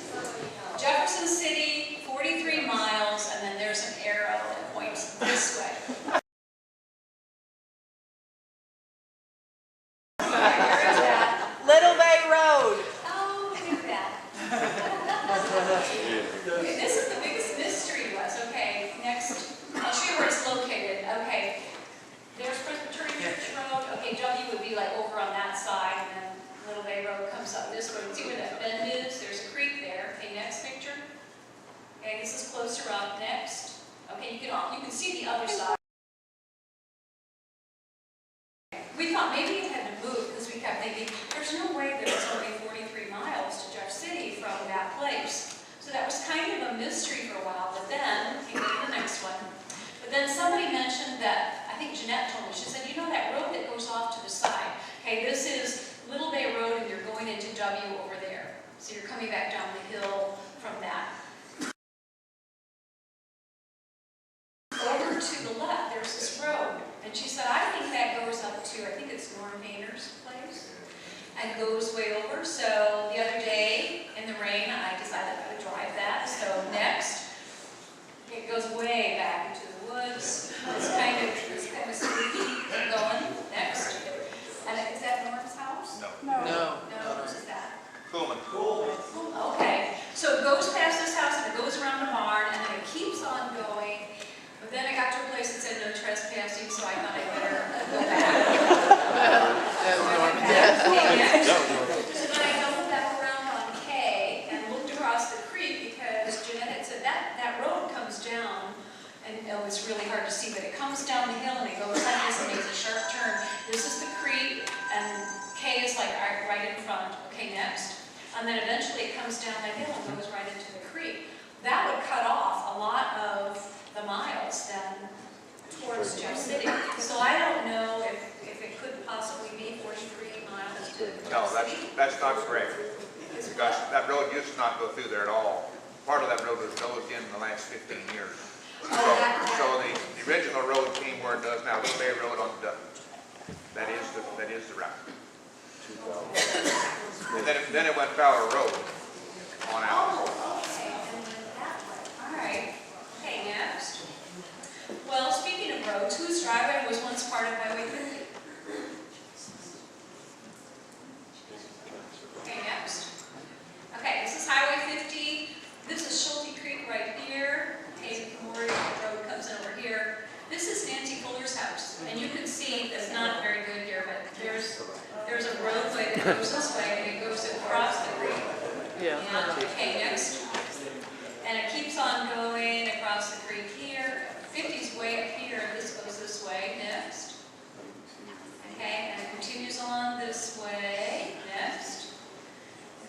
Jefferson City, 43 miles, and then there's an arrow that points this way. Where is that? Little Bay Road. Oh, look at that. Okay, this is the biggest mystery to us. Okay, next. I'll show you where it's located. Okay, there's Presbyterian Church Road. Okay, W would be like over on that side, and then Little Bay Road comes up this way. See where that bend is? There's a creek there. Okay, next picture. Okay, this is closer up. Next. Okay, you can see the other side. We thought maybe it had to move because we kept thinking there's no way that it's only 43 miles to Jeff City from that place. So that was kind of a mystery for a while. But then, okay, go to the next one. But then somebody mentioned that, I think Jeanette told me, she said, you know that road that goes off to W over there. So you're coming back down the hill from that. Over to the left, there's this road. And she said, I think that goes up to, I think it's Norm Hayner's place, and goes way over. So the other day, in the rain, I decided I would drive that. So next, it goes way back into the woods. It's kind of spooky going. Next. And is that Norm's house? No. No, whose is that? Coolman. Okay, so it goes past this house and it goes around the barn and then it keeps on going. But then I got to a place that said no trespassing, so I thought I better go back. So then I doubled back around on K and looked across the creek because Jeanette had said that road comes down and it's really hard to see, but it comes down the hill and it goes like this and makes a sharp turn. This is the creek and K is like right in front. Okay, next. And then eventually it comes down the hill and goes right into the creek. That would cut off a lot of the miles then towards Jeff City. So I don't know if it could possibly be 43 miles to No, Jeff City. that's not correct. Because that road used to not go through there at all. Part of that road was closed in the last 15 years. So the original road came where it does now, the Bay Road on the, that is the route. And then it went Fowler Road on out. Oh, okay, and then that way. All right. Okay, next. Well, speaking of roads, whose driveway was once part of Highway 50? Okay, next. Okay, this is Highway 50. This is Schulte Creek right here. Okay, Memorial Road comes in over here. This is Nancy Fuller's house, and you can see it's not very good here, but there's a roadway that goes this way, and it goes across the creek. Yeah. Okay, next. And it keeps on going across the creek here. 50's way up here, and this goes this way. Next. Okay, and it continues on this way. Next.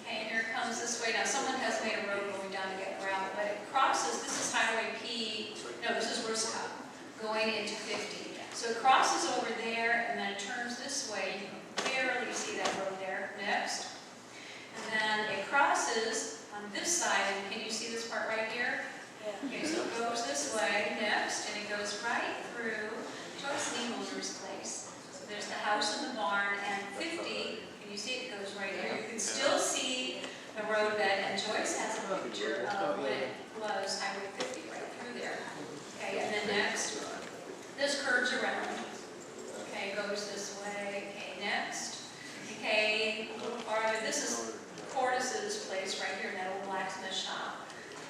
Okay, and here it comes this way. Now, someone has made a road going down to get gravel, but it crosses. This is Highway P. No, this is Roosecock going into 50. So it crosses over there, and then it turns this way. You can barely see that road there. Next. And then it crosses on this side, and can you see this part right here? Okay, so it goes this way, next, and it goes right through Joyce Niemuller's place. So there's the house and the barn, and 50, can you see it goes right here? You can still see the roadbed, and Joyce has a picture of when it was Highway 50 right through there. Okay, and then next, this curves around. Okay, goes this way. Okay, next. Okay, a little farther, this is Cordis's place right here in that old blacksmith shop.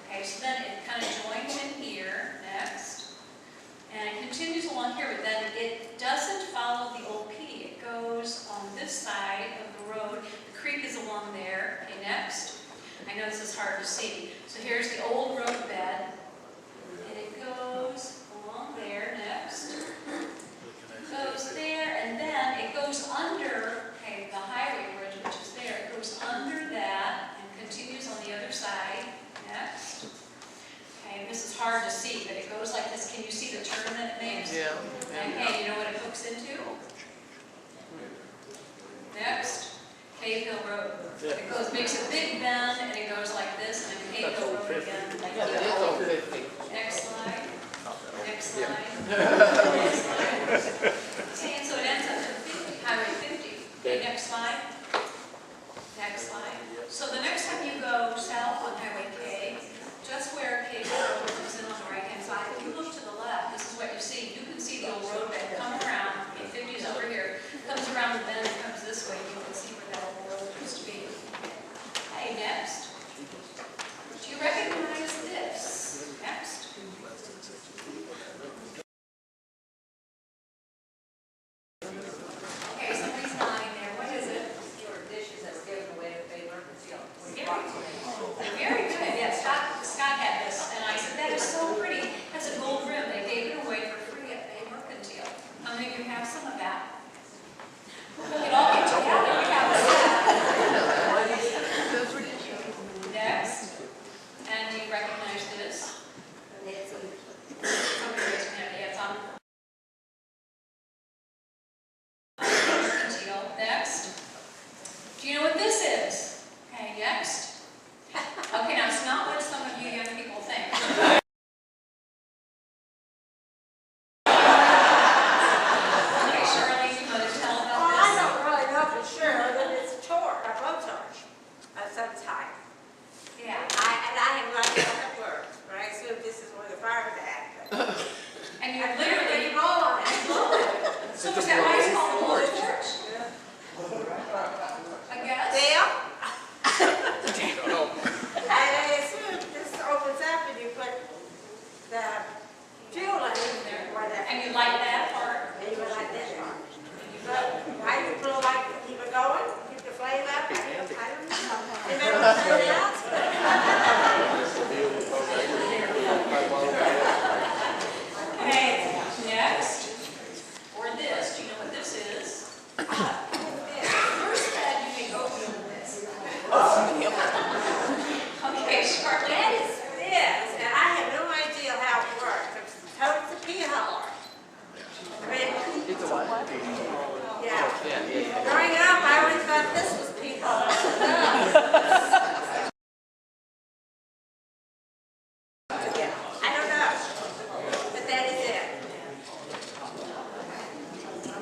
Okay, so then it kind of joins in here, next, and it continues along here, but then it doesn't follow the old P. It goes on this side of the road. The creek is along there. Okay, next. I know this is hard to see. So here's the old road bed, and it goes along there, next. Goes there, and then it goes under, okay, the highway bridge, which is there. It goes under that and continues on the other side. Next. Okay, this is hard to see, but it goes like this. Can you see the turn that it makes? Yeah. Okay, you know what it hooks into? Next. Cave Hill Road. It goes, makes a big bend, and it goes like this, and then Cave Hill Road again. Like It is on 50. Next slide. Next slide. Next slide. Okay, and so it ends up to 50, Highway 50. Okay, next slide. Next slide. So the next time you go south on Highway K, just where K Road comes in on the right-hand side, if you look to the left, this is what you see. You can see the old road bed come around, 50's over here, comes around the bend and comes this way. You can see where that old road used to be. Okay, next. Do you recognize this? Next. Yeah. Growing up, I always thought this was people. Yeah, I don't know, but that is it.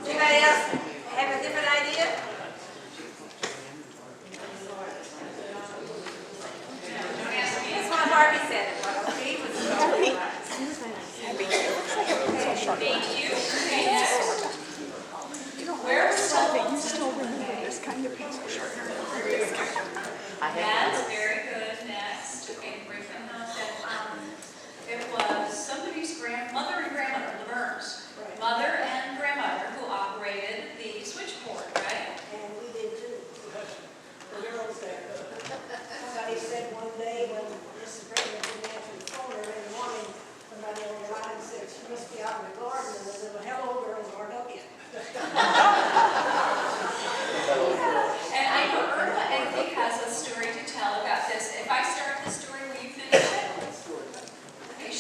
Anybody else have a different idea? That's why Barbie said it, but he was so. Thank you. Okay, next. Where was You still remember this kind of picture. That's very good. Next. Okay, break them out. It was somebody's grandmother and grandmother, the Burns. Mother and grandmother who operated the switchboard, right? And we did too. The girls there. Somebody said one day when Mrs. Brandon didn't answer the phone early in the morning, somebody on the line said, she must be out in the garden, and the little hello girls aren't up yet. And I know Irma, I think, has a story to tell about this. If I start the story, will you finish it? Okay,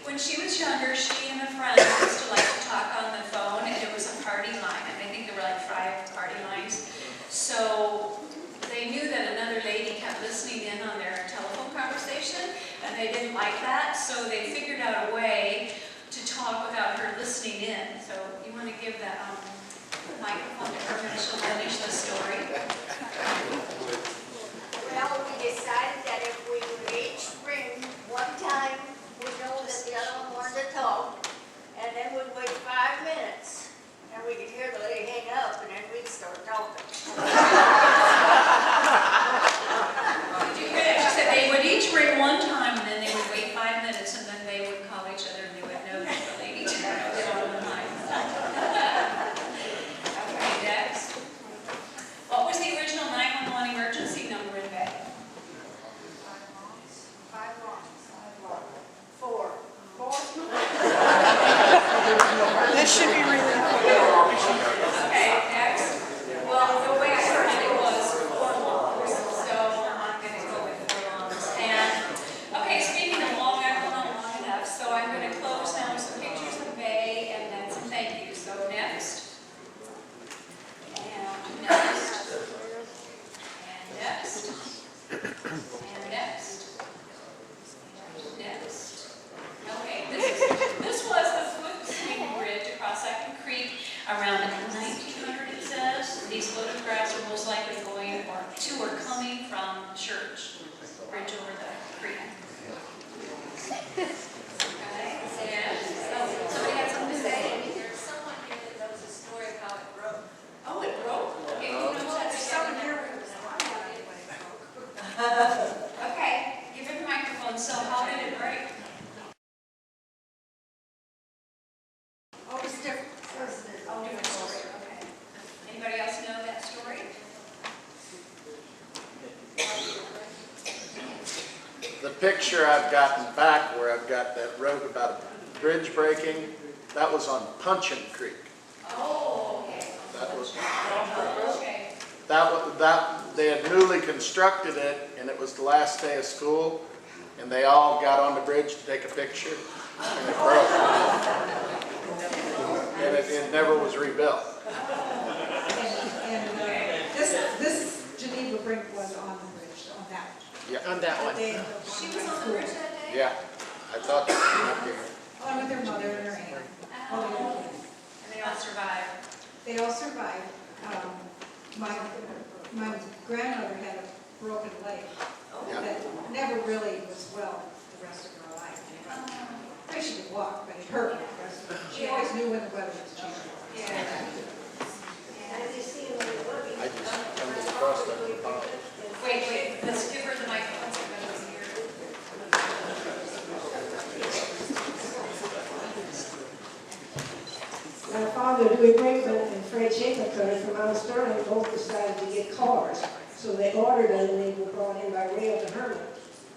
when she was younger, she and a friend used to like to talk on the phone, and it was a party line, and I think there were like 5 party lines. So they knew that another lady kept listening in on their telephone conversation, and they didn't like that, so they figured out a way to talk without her listening in. So you want to give that microphone to her, and she'll finish the story. Well, we decided that if we would each ring one time, we know that the other one wanted to talk, and then we'd wait 5 minutes, and we could hear the lady hang up, and then we'd start talking. Did you hear that? She said they would each ring one time, and then they would wait 5 minutes, and then they would call each other, and they would know that the lady didn't get on the line. Okay, next. What was the original 911 emergency number in Bay? 4. This should be really Okay, next. Well, the way I heard it was 4 longs, so I'm going to go with 4 longs. And, okay, speaking of long, I've gone on long enough, so I'm going to close now with some pictures of Bay and then some thank yous. So next. And next. And next. And next. Next. Okay, this was the foot swing bridge across Second Creek around 1900, it says. These photographs are most likely going to or coming from church, bridge over the creek. Okay, and, somebody had something to say? There's someone here that knows the story of how it broke. Oh, it broke? Okay, who knows that? Someone here was Okay, give her the microphone. So how did it break? Oh, it's different. Oh, different story, okay. Anybody else know that story? The picture I've gotten back where I've got that wrote about a bridge breaking, that was on Punchin Creek. Oh, okay. That was, Okay. they had newly constructed it, and it was the last day of school, and they all got on the bridge to take a picture, and it broke. And it never was rebuilt. And this Geneva Brink was on the bridge, on that. Yeah. On that one. She was on the bridge that day? Yeah, I thought that was okay. Along with their mother and her aunt. All the other kids. And they all survived. They all survived. My grandmother had a broken leg that never really was well the rest of her life. I she could walk, but it hurt. She always knew when the weather was changing. Yeah. I just come across that in the pile. Wait, let's give her the microphone so everybody's here. My father, Dewey Brinkman, and Fred Chapin from Mount Sterling both decided to get cars. So they ordered them, and they were brought in by rail to Herman.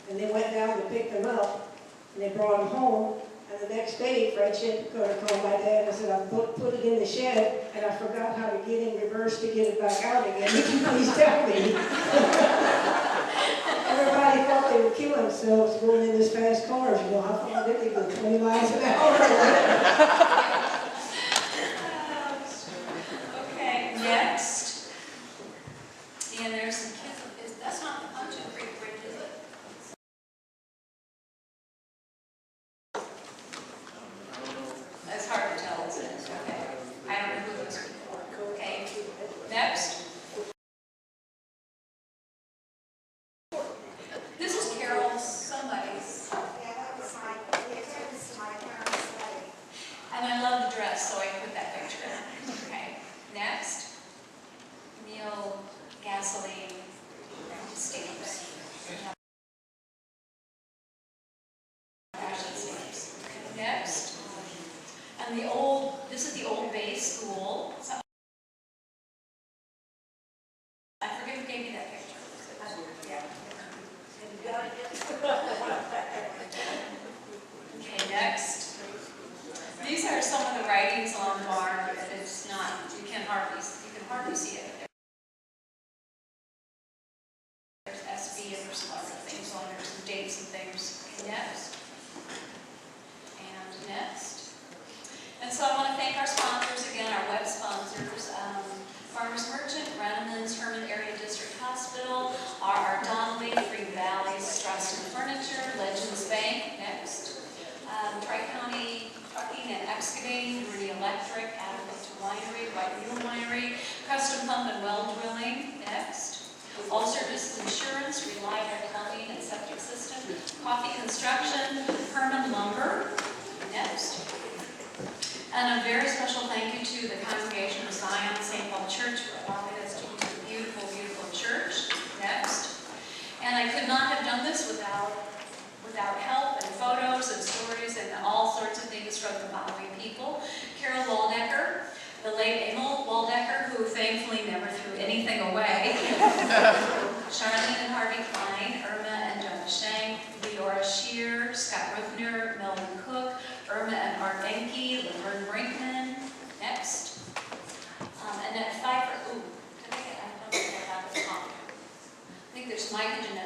And they went down to pick them up, and they brought them home. And the next day, Fred Chapin called my dad and said, I put it in the shed, and I forgot how to get in reverse to get it back out again. Would you please tell me? Everybody thought they would kill themselves going in this fast cars. You know, how far did they go? 20 miles an hour? sponsors, lots of things on there, some dates and things. Okay, next. And next. And so I want to thank our sponsors again, our web sponsors, Farmers Merchant, Rennemann's, Herman Area District Hospital, our Donnelly, Free Valley, Strauston Furniture, Legends Bank, next. Tri-County Trucking and Excavating, Rudy Electric, Advocate Winery, White Mule Winery, Custom Pump and Well Drilling, next. All Service Insurance, Reliable Plumbing and Septic System, Coffee Construction, Herman Lumber, next. And a very special thank you to the congregation of Zion St. Paul Church for allowing us to use a beautiful, beautiful church. Next. And I could not have done this without help and photos and stories and all sorts of things from the following people. Carol Waldecker, the late Emil Waldecker, who thankfully never threw anything away. Charlene and Harvey Klein, Irma and Jonah Shank, Leora Shear, Scott Ruffner, Melvin Cook, Irma and Art Enke, Laverne Brinkman, next. Annette Pfeiffer, I don't think I have the top. I think there's Mike and Jeanette